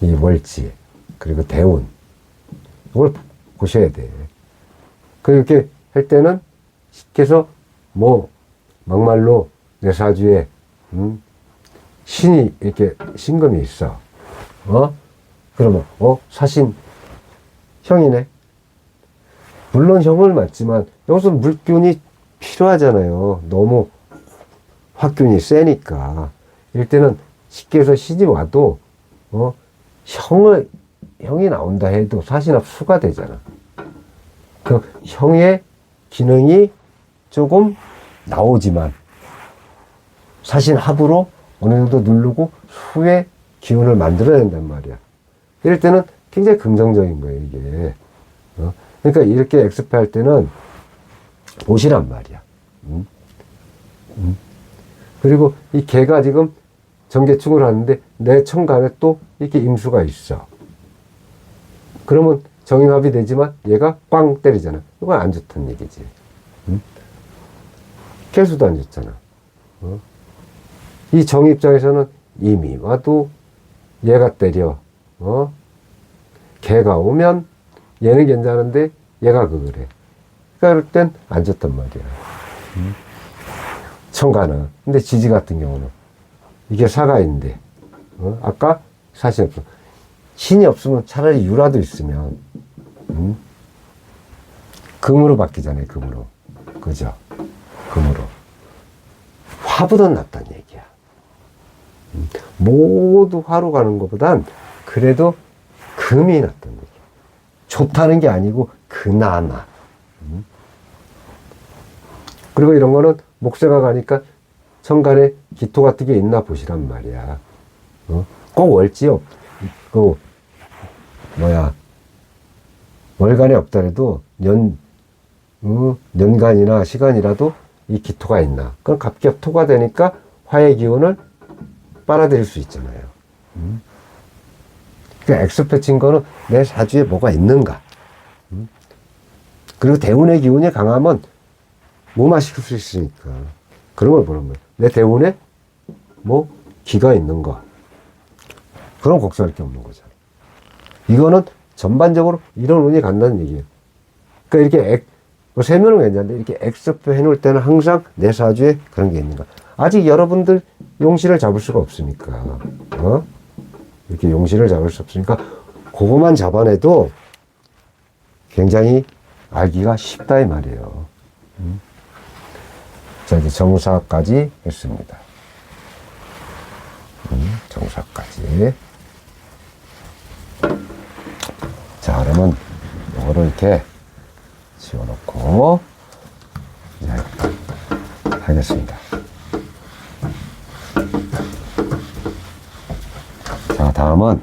이 월지, 그리고 대운, 이걸 보셔야 돼. 그렇게 할 때는 쉽게 해서 막말로 내 사주에, 신이 이렇게 신금이 있어. 그러면, 사신, 형이네. 물론 형을 맞지만, 여기서 물균이 필요하잖아요. 너무 화균이 세니까. 이럴 때는 쉽게 해서 신이 와도, 형이 나온다 해도 사신 앞 수가 되잖아. 그 형의 기능이 조금 나오지만, 사신 합으로 어느 정도 누르고 수의 기운을 만들어야 된단 말이야. 이럴 때는 굉장히 긍정적인 거예요, 이게. 그러니까 이렇게 엑스페 할 때는 보시란 말이야. 그리고 이 개가 지금 정계충을 하는데 내 천간에 또 이렇게 임수가 있어. 그러면 정임합이 되지만 얘가 꽝 때리잖아. 이건 안 좋다는 얘기지. 개수도 안 좋잖아. 이 정 입장에서는 이미 와도 얘가 때려. 개가 오면 얘는 괜찮은데 얘가 그래. 그러니까 그럴 땐 안 좋단 말이야. 천간은. 근데 지지 같은 경우는 이게 사가인데 아까 사신 없어. 신이 없으면 차라리 유라도 있으면 금으로 바뀌잖아요. 금으로. 그죠? 금으로. 화보다 낫다는 얘기야. 모두 화로 가는 것보단 그래도 금이 낫다는 얘기야. 좋다는 게 아니고 그나마. 그리고 이런 거는 목세가 가니까 천간에 기토 같은 게 있나 보시란 말이야. 꼭 월지 월간이 없더라도 년간이나 시간이라도 이 기토가 있나. 그럼 갑격토가 되니까 화의 기운을 빨아들일 수 있잖아요. 그러니까 엑스페 친 거는 내 사주에 뭐가 있는가. 그리고 대운의 기운이 강하면 무마시킬 수 있으니까. 그런 걸 보는 거예요. 내 대운에 뭐 기가 있는가. 그런 걱정할 게 없는 거잖아. 이거는 전반적으로 이런 운이 간다는 얘기예요. 그러니까 이렇게 세면은 괜찮은데 이렇게 엑스표 해놓을 때는 항상 내 사주에 그런 게 있는가. 아직 여러분들 용신을 잡을 수가 없으니까. 이렇게 용신을 잡을 수 없으니까 그거만 잡아내도 굉장히 알기가 쉽다 이 말이에요. 자, 이제 정사까지 했습니다. 정사까지. 자, 그러면 이거를 이렇게 지워놓고 이제 하겠습니다. 자, 다음은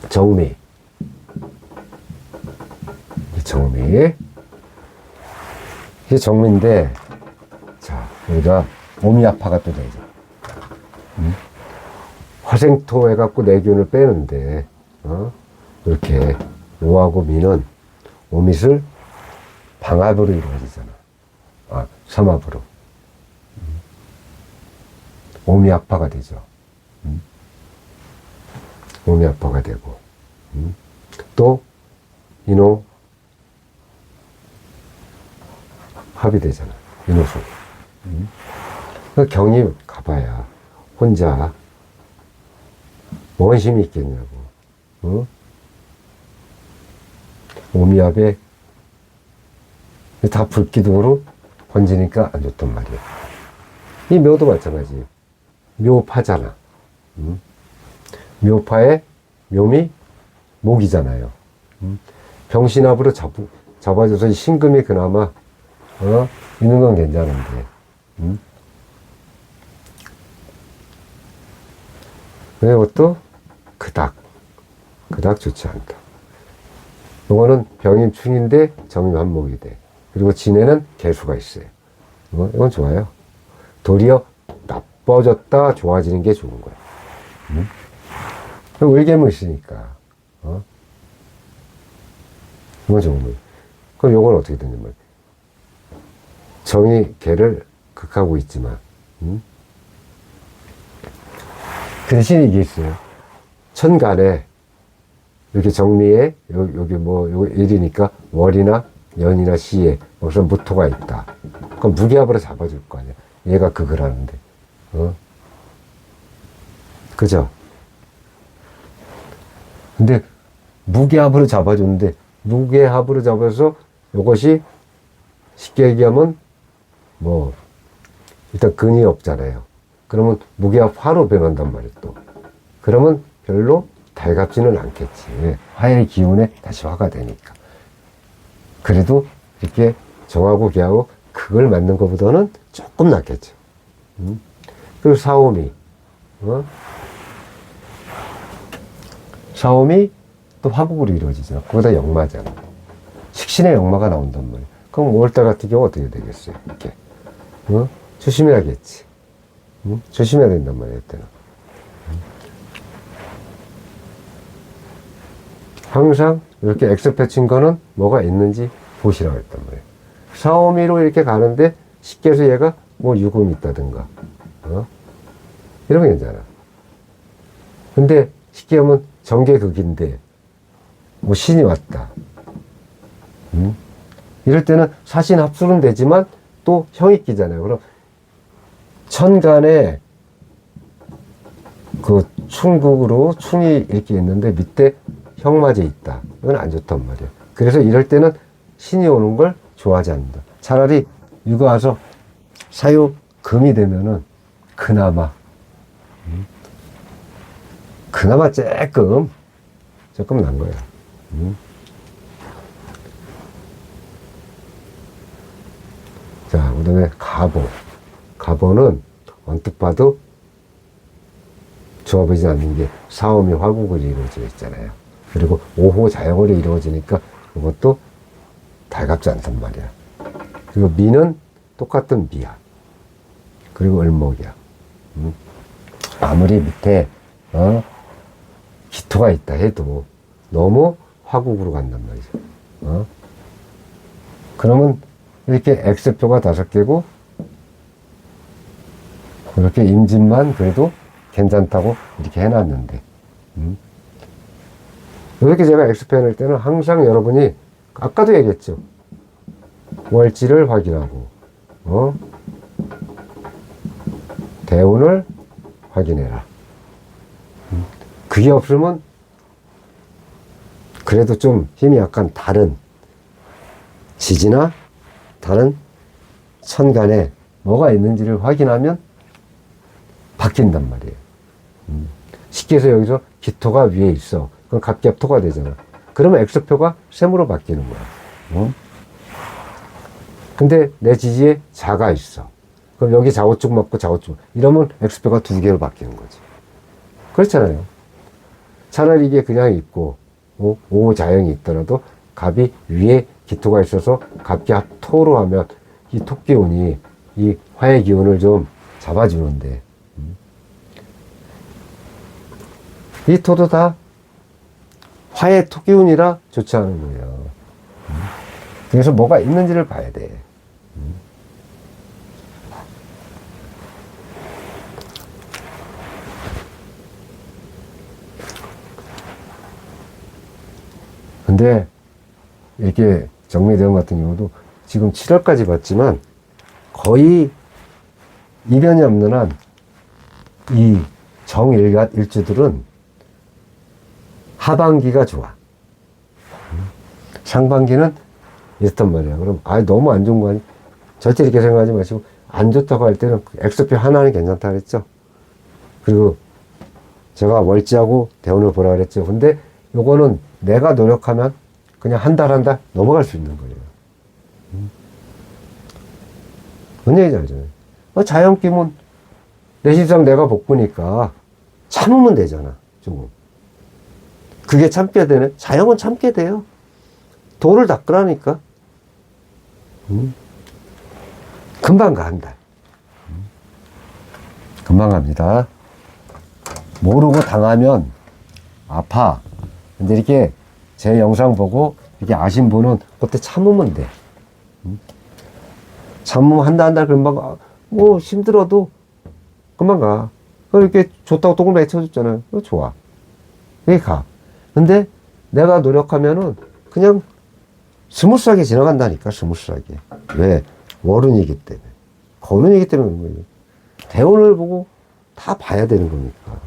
정미. 정미. 이게 정미인데, 자, 여기가 오미아파가 또 되죠. 화생토 해갖고 내균을 빼는데, 이렇게 오하고 미는 오mit을 방합으로 이루어지잖아. 삼합으로. 오미아파가 되죠. 오미아파가 되고, 또 인호 합이 되잖아. 인호수. 그 경이 가봐야 혼자 원심이 있겠냐고. 오미압에 다 불기둥으로 번지니까 안 좋단 말이야. 이 묘도 마찬가지. 묘파잖아. 묘파에 묘미 목이잖아요. 병신합으로 잡아줘서 이 신금이 그나마 있는 건 괜찮은데. 근데 이것도 그닥 좋지 않다. 이거는 병임충인데 정임한목이 돼. 그리고 진에는 개수가 있어요. 이건 좋아요. 도리어 나빠졌다 좋아지는 게 좋은 거야. 을개무 있으니까. 이건 좋은 거예요. 그럼 이건 어떻게 되냐면 정이 개를 극하고 있지만 그 대신 이게 있어요. 천간에 이렇게 정미에 여기 뭐 일이니까 월이나 연이나 시에 무슨 무토가 있다. 그럼 무기압으로 잡아줄 거 아니야. 얘가 극을 하는데. 그죠? 근데 무게합으로 잡아줬는데 무게합으로 잡아서 이것이 쉽게 얘기하면 뭐 일단 근이 없잖아요. 그러면 무게합 화로 변한단 말이에요 또. 그러면 별로 달갑지는 않겠지. 화의 기운에 다시 화가 되니까. 그래도 이렇게 정하고 개하고 극을 맞는 것보다는 조금 낫겠죠. 그리고 사오미. 사옴이 또 화국으로 이루어지잖아. 거기다 역마잖아. 식신의 역마가 나온단 말이야. 그럼 5월달 같은 경우 어떻게 되겠어요? 이렇게. 조심해야겠지. 조심해야 된단 말이야, 이때는. 항상 이렇게 X표 친 거는 뭐가 있는지 보시라고 했단 말이에요. 사오미로 이렇게 가는데 쉽게 해서 얘가 뭐 유금이 있다든가, 이러면 괜찮아. 근데 쉽게 하면 정계극인데, 뭐 신이 왔다. 이럴 때는 사신 합술은 되지만 또 형이 끼잖아요. 그럼 천간에 그 충국으로 충이 이렇게 있는데 밑에 형맞이 있다. 이건 안 좋단 말이야. 그래서 이럴 때는 신이 오는 걸 좋아하지 않는다. 차라리 이거 와서 사유 금이 되면은 그나마 조금 난 거야. 자, 그 다음에 가보. 가보는 언뜻 봐도 좋아 보이지 않는 게 사오미 화국으로 이루어져 있잖아요. 그리고 5호 자영으로 이루어지니까 이것도 달갑지 않단 말이야. 그리고 미는 똑같은 미야. 그리고 을목이야. 아무리 밑에 기토가 있다 해도 너무 화국으로 간단 말이죠. 그러면 이렇게 X표가 5개고 이렇게 임진만 그래도 괜찮다고 이렇게 해놨는데 이렇게 제가 X표 해놓을 때는 항상 여러분이 아까도 얘기했죠. 월지를 확인하고 대운을 확인해라. 그게 없으면 그래도 좀 힘이 약간 다른 지지나 다른 천간에 뭐가 있는지를 확인하면 바뀐단 말이에요. 쉽게 해서 여기서 기토가 위에 있어. 그럼 갑갑토가 되잖아. 그러면 X표가 셈으로 바뀌는 거야. 근데 내 지지에 자가 있어. 그럼 여기 좌우축 맞고 좌우축. 이러면 X표가 2개로 바뀌는 거지. 그렇잖아요. 차라리 이게 그냥 있고, 오자형이 있더라도 갑이 위에 기토가 있어서 갑갑토로 하면 이 토기운이 이 화의 기운을 좀 잡아주는데, 이 토도 다 화의 토기운이라 좋지 않은 거예요. 그래서 뭐가 있는지를 봐야 돼. 근데 이렇게 정미대원 같은 경우도 지금 7월까지 봤지만 거의 이변이 없는 한 이 정일gat 일주들은 하반기가 좋아. 상반기는 이렇단 말이야. 그럼 너무 안 좋은 거 아니? 절대 이렇게 생각하지 마시고 안 좋다고 할 때는 X표 하나는 괜찮다 그랬죠. 그리고 제가 월지하고 대운을 보라 그랬죠. 근데 요거는 내가 노력하면 그냥 한 달 넘어갈 수 있는 거예요. 뭔 얘기인지 알잖아요. 자연기문 내 신상 내가 복부니까 참으면 되잖아. 조금. 그게 참게 되네. 자영은 참게 돼요. 도를 닦으라니까. 금방 가, 한 달. 금방 갑니다. 모르고 당하면 아파. 근데 이렇게 제 영상 보고 이렇게 아신 분은 그때 참으면 돼. 참으면 한 달 금방 가. 뭐 힘들어도 금방 가. 이렇게 좋다고 똥을 맺혀줬잖아요. 좋아. 이게 가. 근데 내가 노력하면은 그냥 스무스하게 지나간다니까, 스무스하게. 왜? 월운이기 때문에. 건운이기 때문에 그런 거예요. 대운을 보고 다 봐야 되는 거니까.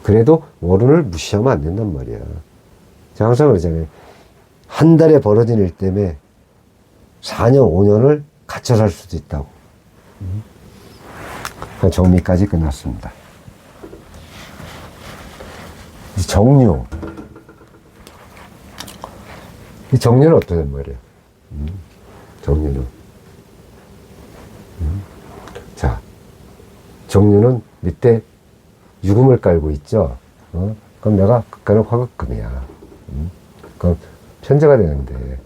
그래도 월운을 무시하면 안 된단 말이야. 제가 항상 그러잖아요. 한 달에 벌어진 일 때문에 4년, 5년을 갇혀 살 수도 있다고. 정리까지 끝났습니다. 정류. 이 정류는 어떠단 말이에요? 정류는. 자, 정류는 밑에 유금을 깔고 있죠. 그럼 내가 극간은 화극금이야. 그럼 편제가 되는데,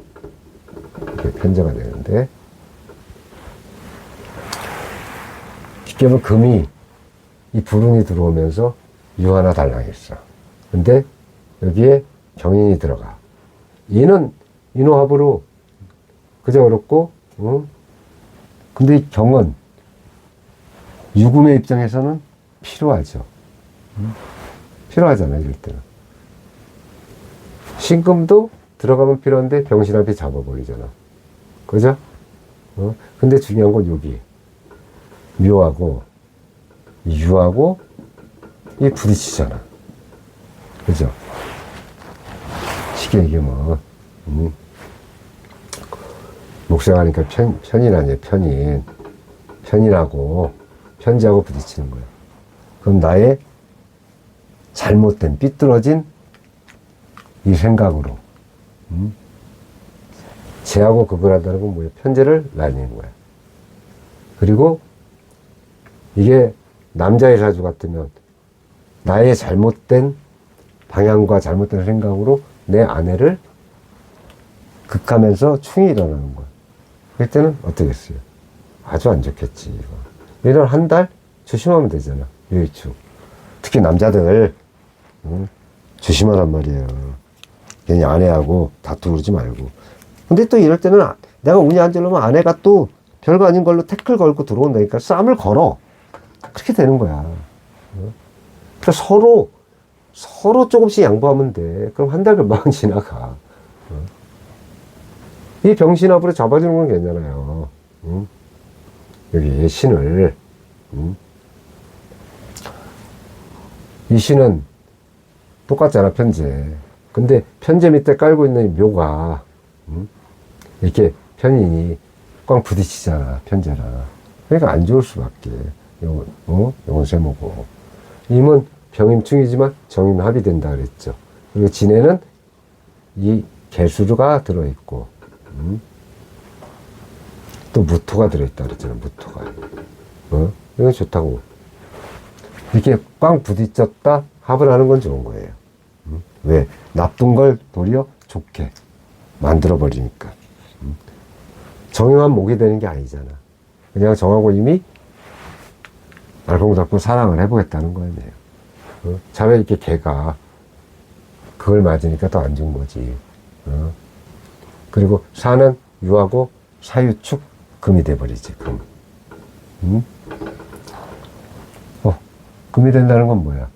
이렇게 편제가 되는데, 쉽게 하면 금이 이 불운이 들어오면서 유화나 달랑했어. 근데 여기에 경인이 들어가. 얘는 인호합으로 그저 어렵고, 근데 이 경은 유금의 입장에서는 필요하죠. 필요하잖아요, 이럴 때는. 신금도 들어가면 필요한데 병신합이 잡아버리잖아. 그죠? 근데 중요한 건 여기. 묘하고, 유하고, 이 부딪히잖아. 그죠? 쉽게 얘기하면, 목생하니까 편인하네, 편인. 편인하고, 편지하고 부딪히는 거야. 그럼 나의 잘못된, 삐뚤어진 이 생각으로, 쟤하고 그걸 한다는 건 뭐야? 편제를 날리는 거야. 그리고 이게 남자의 사주 같으면 나의 잘못된 방향과 잘못된 생각으로 내 아내를 극하면서 충이 일어나는 거야. 그럴 때는 어떻겠어요? 아주 안 좋겠지. 이거. 이런 한 달 조심하면 되잖아. 요일축. 특히 남자들 조심하란 말이에요. 괜히 아내하고 다투고 그러지 말고. 근데 또 이럴 때는 내가 운이 안 좋으면 아내가 또 별거 아닌 걸로 태클 걸고 들어온다니까 싸움을 걸어. 그렇게 되는 거야. 그래서 서로 조금씩 양보하면 돼. 그럼 한 달 금방 지나가. 이 병신합으로 잡아주는 건 괜찮아요. 여기 신을. 이 신은 똑같잖아, 편제. 근데 편제 밑에 깔고 있는 이 묘가, 이렇게 편인이 꽝 부딪히잖아, 편제랑. 그러니까 안 좋을 수밖에. 요건 세모고. 임은 병임충이지만 정임합이 된다 그랬죠. 그리고 진해는 이 개수가 들어있고, 또 무토가 들어있다 그랬잖아, 무토가. 이건 좋다고. 이렇게 꽝 부딪혔다 합을 하는 건 좋은 거예요. 왜? 나쁜 걸 도리어 좋게 만들어버리니까. 정형한 목이 되는 게 아니잖아. 그냥 정하고 이미 알콩달콩 사랑을 해보겠다는 거예요. 차라리 이렇게 개가 그걸 맞으니까 더 안 좋은 거지. 그리고 사는 유하고 사유축 금이 돼버리지, 금. 금이 된다는 건 뭐야?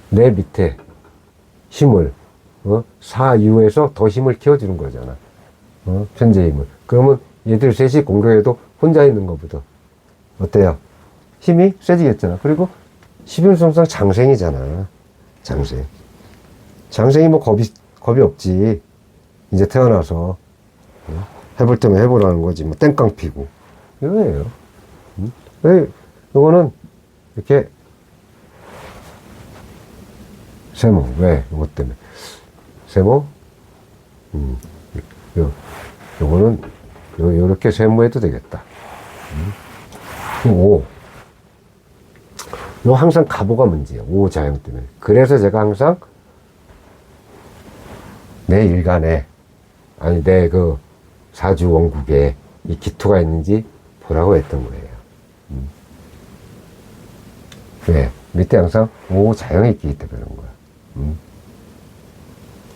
내 밑에 힘을, 사유에서 더 힘을 키워주는 거잖아. 편제 힘을. 그러면 얘들 셋이 공격해도 혼자 있는 것보다 어때요? 힘이 세지겠잖아. 그리고 십윤성상 장생이잖아. 장생. 장생이 뭐 겁이 없지. 이제 태어나서 해볼 때면 해보라는 거지. 뭐 땡깡 피고 이거예요. 이거는 이렇게 세모. 왜? 이것 때문에 세모. 요거는 요렇게 세모해도 되겠다. 오. 요 항상 가보가 문제예요. 오 자형 때문에. 그래서 제가 항상 내 일간에, 아니 내 그 사주 원국에 이 기토가 있는지 보라고 했던 거예요. 왜? 밑에 항상 오 자형이 있기 때문에 그런 거야.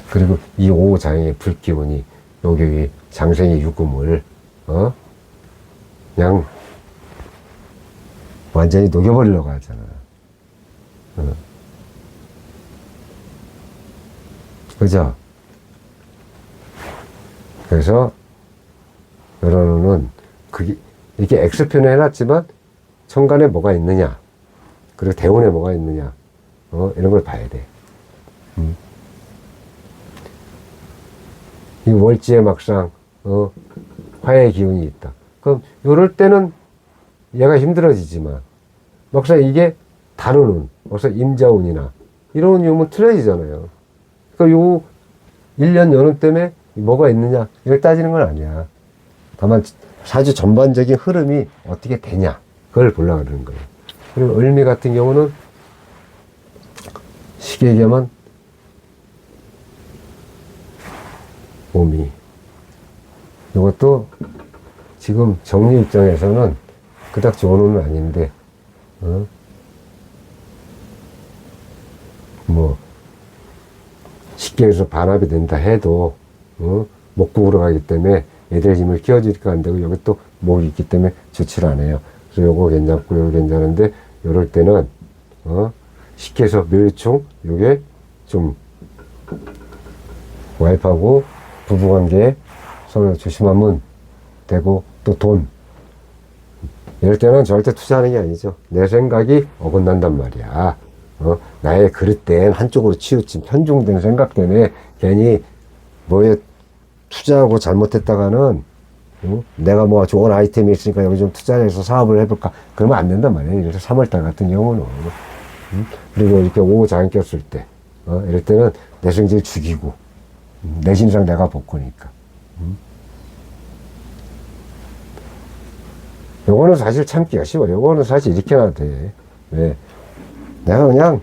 그리고 이 오 자형의 불기운이 여기 장생의 유금을 그냥 완전히 녹여버리려고 하잖아. 그죠? 그래서 여러분은 그게 이렇게 X표는 해놨지만 천간에 뭐가 있느냐, 그리고 대운에 뭐가 있느냐, 이런 걸 봐야 돼. 이 월지에 막상 화의 기운이 있다. 그럼 이럴 때는 얘가 힘들어지지만 막상 이게 다루는 막상 임자운이나 이런 운이면 틀어지잖아요. 그러니까 요 1년 연운 때문에 뭐가 있느냐 이걸 따지는 건 아니야. 다만 사주 전반적인 흐름이 어떻게 되냐 그걸 보려고 그러는 거예요. 그리고 을미 같은 경우는 쉽게 얘기하면 몸이, 이것도 지금 정리 입장에서는 그닥 좋은 운은 아닌데, 뭐 쉽게 해서 반합이 된다 해도 목국으로 가기 때문에 애들 힘을 끼워주니까 안 되고, 여기 또 목이 있기 때문에 좋질 않아요. 그래서 요거 괜찮고 요거 괜찮은데, 요럴 때는 쉽게 해서 묘유충, 요게 좀 와이프하고 부부관계에 서로 조심하면 되고, 또 돈, 이럴 때는 절대 투자하는 게 아니죠. 내 생각이 어긋난단 말이야. 나의 그릇된 한쪽으로 치우친 편중된 생각 때문에 괜히 뭐에 투자하고 잘못했다가는, 내가 뭐 좋은 아이템이 있으니까 여기 좀 투자해서 사업을 해볼까, 그러면 안 된단 말이에요. 그래서 3월달 같은 경우는. 그리고 이렇게 오장 꼈을 때, 이럴 때는 내 성질 죽이고, 내 신상 내가 복구니까. 요거는 사실 참기가 쉬워. 요거는 사실 이렇게 해야 돼. 왜? 내가 그냥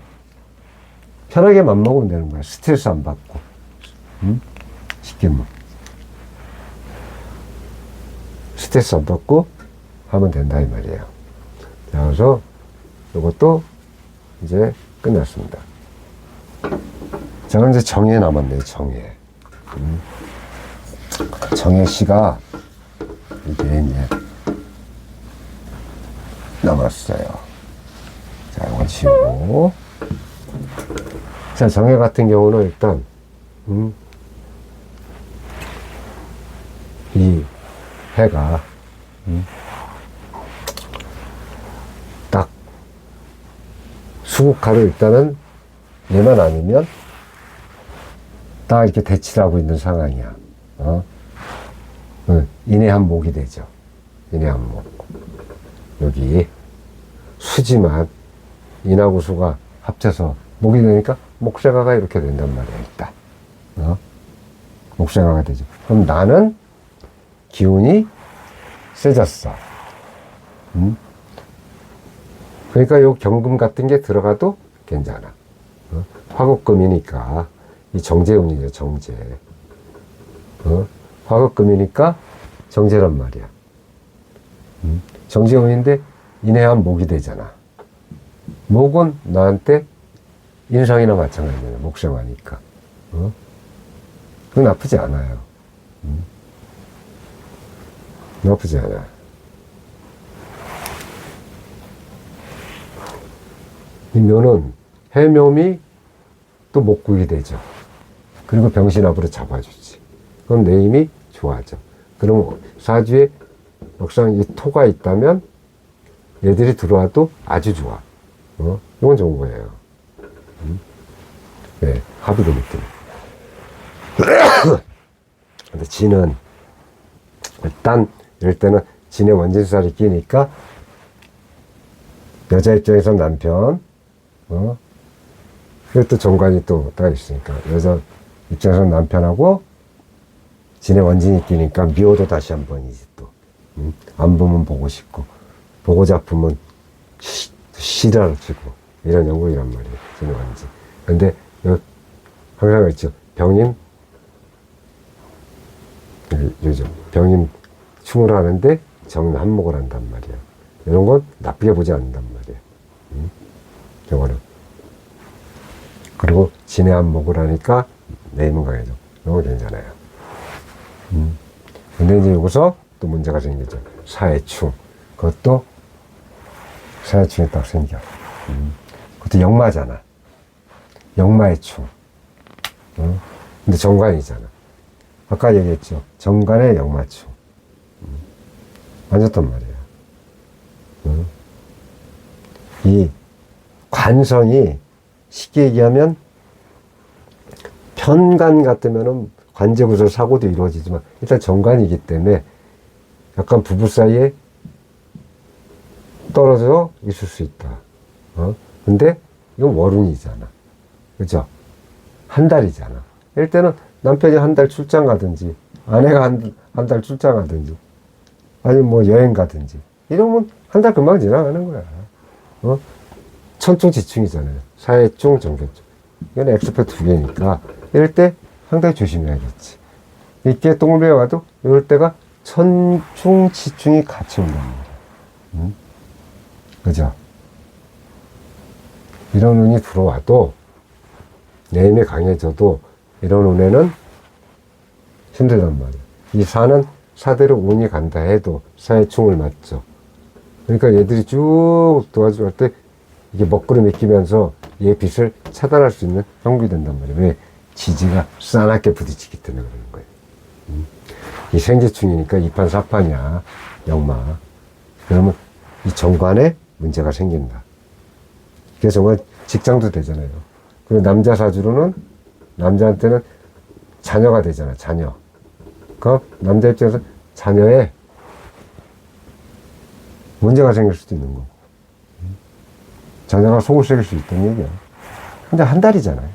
편하게 맘먹으면 되는 거야. 스트레스 안 받고. 쉽게 뭐. 스트레스 안 받고 하면 된다, 이 말이에요. 자, 그래서 요것도 이제 끝났습니다. 자, 그럼 이제 정해 남았네요, 정해. 정해 씨가 이게 이제 남았어요. 자, 이건 지우고. 자, 정해 같은 경우는 일단, 이 해가, 딱, 수국하로 일단은 얘만 아니면 딱 이렇게 대치를 하고 있는 상황이야. 인해한목이 되죠. 인해한목. 여기 수지만 인하고 수가 합쳐서 목이 되니까 목생화가 이렇게 된단 말이야, 일단. 목생화가 되죠. 그럼 나는 기운이 세졌어. 그러니까 요 경금 같은 게 들어가도 괜찮아. 화급금이니까, 이 정제운이죠, 정제. 화급금이니까 정제란 말이야. 정제운인데 인해한 목이 되잖아. 목은 나한테 인상이나 마찬가지잖아, 목생화니까. 그건 나쁘지 않아요. 나쁘지 않아. 이 묘는 해묘미 또 목국이 되죠. 그리고 병신압으로 잡아주지. 그럼 내 힘이 좋아져. 그럼 사주에 막상 이 토가 있다면 얘들이 들어와도 아주 좋아. 이건 좋은 거예요. 네, 합이 되기 때문에. 근데 진은 일단 이럴 때는 진의 원진살이 끼니까 여자 입장에서 남편, 그리고 또 정관이 또 딱 있으니까 여자 입장에서 남편하고 진의 원진이 끼니까 미워도 다시 한 번이지 또. 안 보면 보고 싶고, 보고 잡으면 싫어지고, 이런 영국이란 말이에요, 진의 원진. 근데 항상 그랬죠. 병임, 요즘 병임 충을 하는데 정은 한목을 한단 말이야. 이런 건 나쁘게 보지 않는단 말이야. 이거는. 그리고 진의 한목을 하니까 내 힘은 강해져. 이런 거 괜찮아요. 근데 이제 여기서 또 문제가 생기죠. 사해충. 그것도 사해충이 딱 생겨. 그것도 역마잖아. 역마의 충. 근데 정관이잖아. 아까 얘기했죠. 정관의 역마충. 안 좋단 말이야. 이 관성이 쉽게 얘기하면 편관 같으면은 관제구설 사고도 이루어지지만 일단 정관이기 때문에 약간 부부 사이에 떨어져 있을 수 있다. 근데 이건 월운이잖아. 그죠? 한 달이잖아. 이럴 때는 남편이 한 달 출장 가든지, 아내가 한 달 출장 가든지, 아니면 뭐 여행 가든지, 이러면 한 달 금방 지나가는 거야. 천충지충이잖아요. 사해충, 정견충. 이건 X표 두 개니까 이럴 때 상당히 조심해야겠지. 이렇게 동글비가 와도 이럴 때가 천충, 지충이 같이 온단 말이야. 그죠? 이런 운이 들어와도 내 힘이 강해져도 이런 운에는 힘들단 말이야. 이 사는 사대로 운이 간다 해도 사의 충을 맞죠. 그러니까 얘들이 쭉 도와줄 때 이게 먹구름이 끼면서 얘 빛을 차단할 수 있는 형국이 된단 말이에요. 왜? 지지가 싸납게 부딪히기 때문에 그러는 거예요. 이 생지충이니까 2판 4판이야. 역마. 그러면 이 정관에 문제가 생긴다. 그래서 정말 직장도 되잖아요. 그리고 남자 사주로는 남자한테는 자녀가 되잖아. 자녀. 그 남자 입장에서 자녀에 문제가 생길 수도 있는 거고. 자녀가 속을 썩일 수 있다는 얘기야. 근데 한 달이잖아요.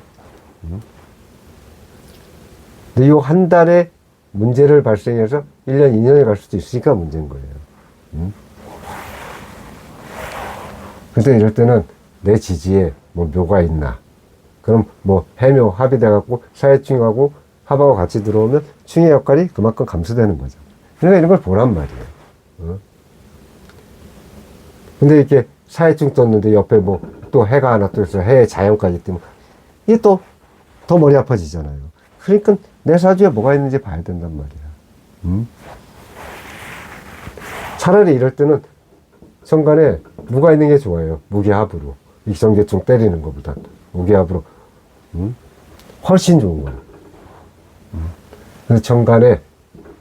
근데 이 한 달에 문제를 발생해서 1년, 2년에 갈 수도 있으니까 문제인 거예요. 근데 이럴 때는 내 지지에 뭐 묘가 있나. 그럼 뭐 해묘, 합이 돼갖고 사회충하고 합하고 같이 들어오면 충의 역할이 그만큼 감소되는 거죠. 그러니까 이런 걸 보란 말이에요. 근데 이렇게 사회충 떴는데 옆에 뭐 또 해가 하나 또 있어. 해의 자연까지 뜨면 이게 또 더 머리 아파지잖아요. 그러니까 내 사주에 뭐가 있는지 봐야 된단 말이야. 차라리 이럴 때는 천간에 무가 있는 게 좋아요. 무기합으로. 익성계충 때리는 것보다 무기합으로 훨씬 좋은 거예요. 그래서 천간에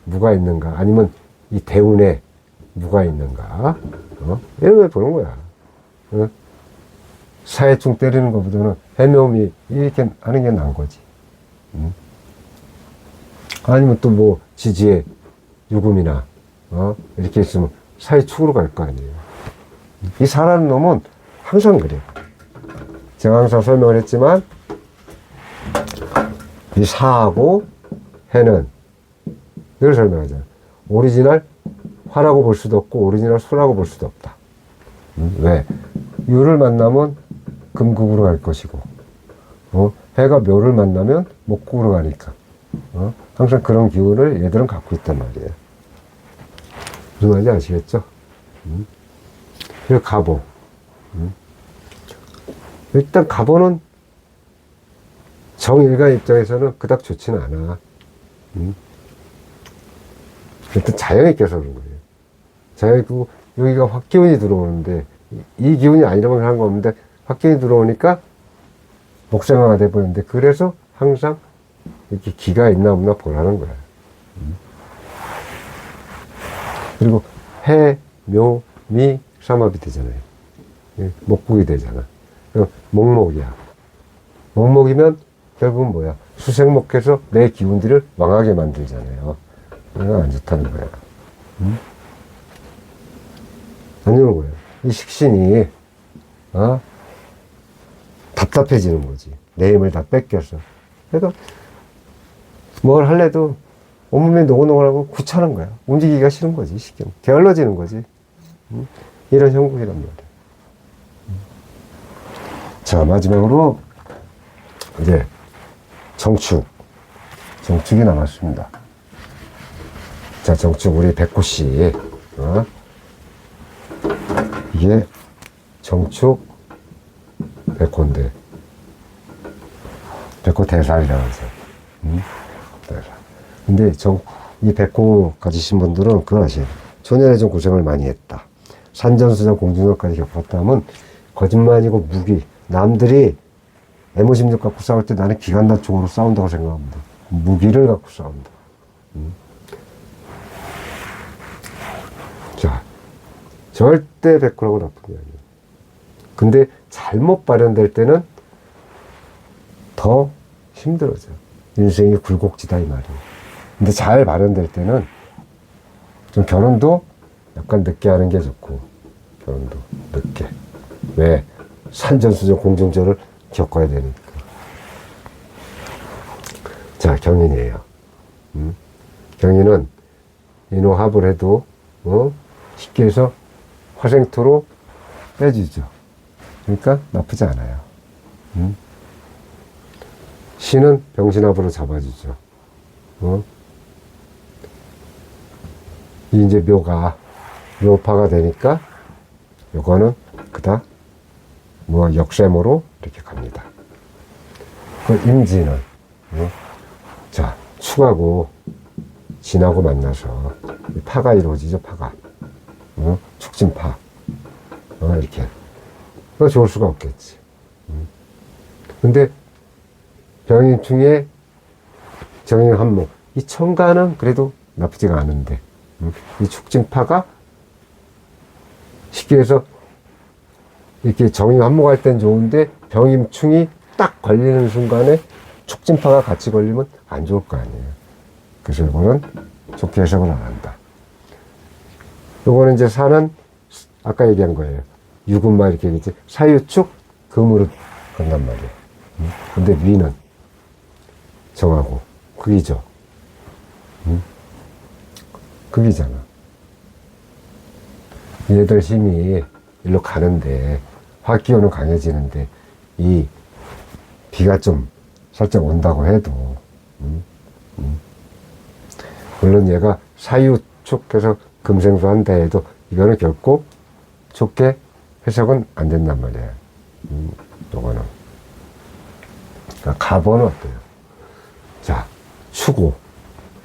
무가 있는가 아니면 이 대운에 무가 있는가 이런 걸 보는 거야. 사해충 때리는 것보다는 해묘미 이렇게 하는 게 나은 거지. 아니면 또 뭐 지지에 유금이나 이렇게 있으면 사해축으로 갈 거 아니에요. 이 사라는 놈은 항상 그래. 제가 항상 설명을 했지만 이 사하고 해는 늘 설명하잖아요. 오리지널 화라고 볼 수도 없고 오리지널 수라고 볼 수도 없다. 왜? 유를 만나면 금국으로 갈 것이고 해가 묘를 만나면 목국으로 가니까 항상 그런 기운을 얘들은 갖고 있단 말이에요. 무슨 말인지 아시겠죠? 그리고 갑오. 일단 갑오는 정일간 입장에서는 그닥 좋지는 않아. 일단 자연이 껴서 그런 거예요. 자연이 그 여기가 확기운이 들어오는데 이 기운이 아니라면 한 거 없는데 확기운이 들어오니까 목생화가 돼버리는데 그래서 항상 이렇게 기가 있나 없나 보라는 거야. 그리고 해, 묘, 미, 삼합이 되잖아요. 목국이 되잖아. 그럼 목목이야. 목목이면 결국은 뭐야? 수생목해서 내 기운들을 망하게 만들잖아요. 이건 안 좋다는 거야. 안 좋은 거예요. 이 식신이 답답해지는 거지. 내 힘을 다 뺏겨서. 그러니까 뭘 할래도 온몸이 노곤노곤하고 귀찮은 거야. 움직이기가 싫은 거지. 식경. 게을러지는 거지. 이런 형국이란 말이야. 자, 마지막으로 이제 정축이 남았습니다. 자, 정축 우리 백호씨 이게 정축 백호인데 백호 대살이라고 해서 대살. 근데 이 백호 가지신 분들은 그걸 아셔야 돼요. 초년에 좀 고생을 많이 했다. 산전수전 공중전까지 겪었다면 거짓말이고 무기. 남들이 애모심력 갖고 싸울 때 나는 기관단총으로 싸운다고 생각합니다. 무기를 갖고 싸운다. 자, 절대 백호라고 나쁜 게 아니에요. 근데 잘못 발현될 때는 더 힘들어져. 인생이 굴곡지다 이 말이에요. 근데 잘 발현될 때는 좀 결혼도 약간 늦게 하는 게 좋고 결혼도 늦게. 왜? 산전수전 공정절을 겪어야 되니까. 자, 경인이에요. 경인은 인호합을 해도 쉽게 해서 화생토로 빼주죠. 그러니까 나쁘지 않아요. 신은 병신합으로 잡아주죠. 이 이제 묘파가 되니까 요거는 그닥 뭐 역셈으로 이렇게 갑니다. 그 임진은 자 축하고 진하고 만나서 파가 이루어지죠. 파가 축진파 이렇게 좋을 수가 없겠지. 근데 병인충의 정인한목 이 천간은 그래도 나쁘지가 않은데 이 축진파가 쉽게 해서 이렇게 정인한목할 땐 좋은데 병임충이 딱 걸리는 순간에 축진파가 같이 걸리면 안 좋을 거 아니에요. 그래서 이거는 좋게 해석을 안 한다. 요거는 이제 사는 아까 얘기한 거예요. 유금마 이렇게 얘기했지. 사유축 금으로 간단 말이에요. 근데 위는 정하고 극이죠. 극이잖아. 얘들 힘이 일로 가는데 화기운은 강해지는데 이 비가 좀 살짝 온다고 해도 물론 얘가 사유축해서 금생수 한다 해도 이거는 결코 좋게 해석은 안 된단 말이에요. 요거는. 그러니까 가보는 어때요? 자, 추고.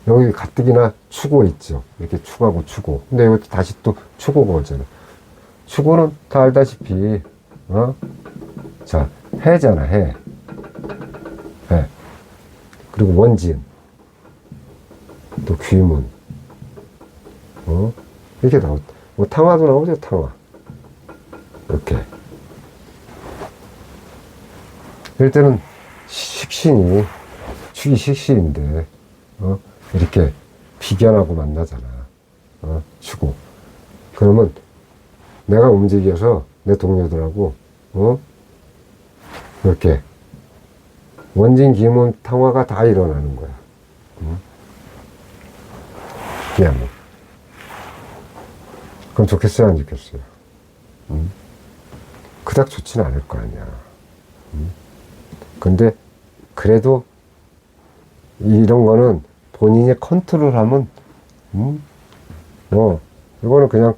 여기 가뜩이나 추고 있죠. 이렇게 추가고 추고. 근데 이것도 다시 또 추고가 오잖아. 추고는 다 알다시피, 자, 해잖아, 해. 해. 그리고 원진. 또 귀문. 이렇게 나오, 뭐 탕화도 나오죠, 탕화. 이렇게. 이럴 때는 식신이, 축이 식신인데, 이렇게 비견하고 만나잖아. 추고. 그러면 내가 움직여서 내 동료들하고, 이렇게 원진, 기문, 탕화가 다 일어나는 거야. 그냥 뭐. 그럼 좋겠어요, 안 좋겠어요? 그닥 좋지는 않을 거 아니야. 근데 그래도 이런 거는 본인이 컨트롤하면 이거는 그냥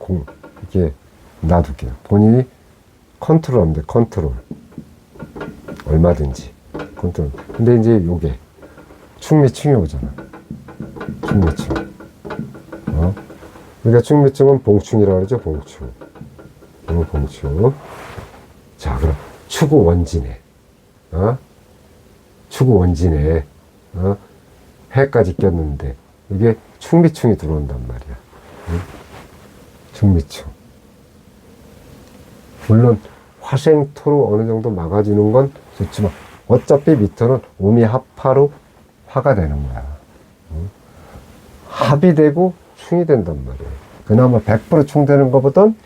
이렇게 놔둘게요. 본인이 컨트롤하면 돼. 컨트롤 얼마든지 컨트롤. 근데 이제 요게 충미충이 오잖아. 충미충. 그러니까 충미충은 봉충이라고 그러죠. 봉충. 봉충. 자, 그럼 추구 원진에 추구 원진에 해까지 꼈는데 이게 충미충이 들어온단 말이야. 충미충. 물론 화생토로 어느 정도 막아주는 건 좋지만 어차피 밑에는 오미합파로 화가 되는 거야. 합이 되고 충이 된단 말이야. 그나마 100% 충되는 것보단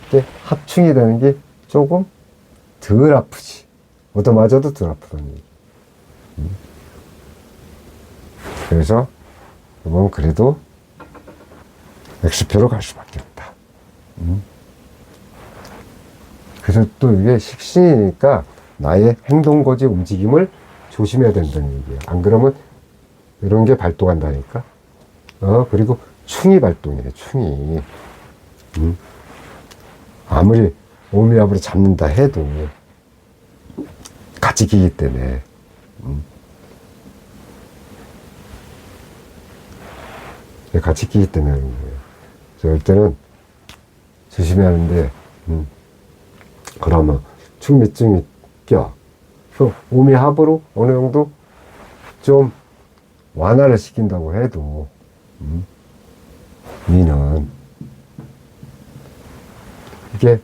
이게 합충이 되는 게 조금 덜 아프지. 얻어맞아도 덜 아프다는 얘기. 그래서 이건 그래도 X표로 갈 수밖에 없다. 그래서 또 이게 식신이니까 나의 행동거지 움직임을 조심해야 된다는 얘기예요. 안 그러면 이런 게 발동한다니까. 그리고 충이 발동이래, 충이. 아무리 오미압으로 잡는다 해도 같이 끼기 때문에. 같이 끼기 때문에 그런 거예요. 그래서 이때는 조심해야 하는데, 그러면 충미증이 껴. 그 오미합으로 어느 정도 좀 완화를 시킨다고 해도, 미는 이게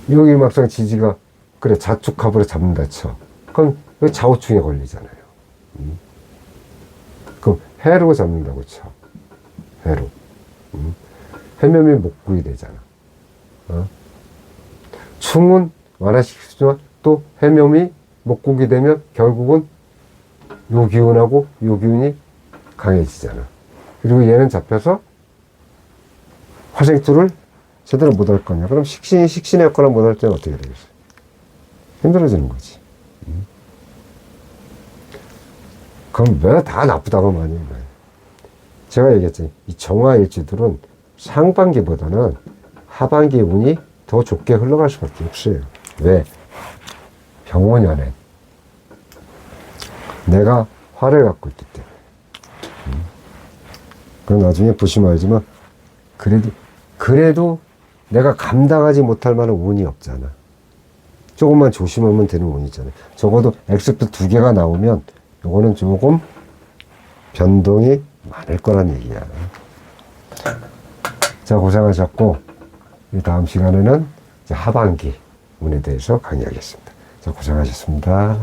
여기 막상 지지가 그래 자축합으로 잡는다 쳐. 그럼 여기 좌우충에 걸리잖아요. 그럼 해로 잡는다고 쳐. 해로. 해면이 목구이 되잖아. 충은 완화시키지만 또 해면이 목구이 되면 결국은 요 기운하고 요 기운이 강해지잖아. 그리고 얘는 잡혀서 화생투를 제대로 못 할 거냐. 그럼 식신의 역할을 못 할 때는 어떻게 되겠어요? 힘들어지는 거지. 그럼 왜 다 나쁘다고 많이 해요? 제가 얘기했잖아요. 이 정화일주들은 상반기보다는 하반기 운이 더 좋게 흘러갈 수밖에 없어요. 왜? 병원연애. 내가 화를 갖고 있기 때문에. 그럼 나중에 보시면 알지만, 그래도 내가 감당하지 못할 만한 운이 없잖아. 조금만 조심하면 되는 운이잖아요. 적어도 엑스표 2개가 나오면, 요거는 조금 변동이 많을 거란 얘기야. 자, 고생하셨고, 다음 시간에는 이제 하반기 운에 대해서 강의하겠습니다. 자, 고생하셨습니다.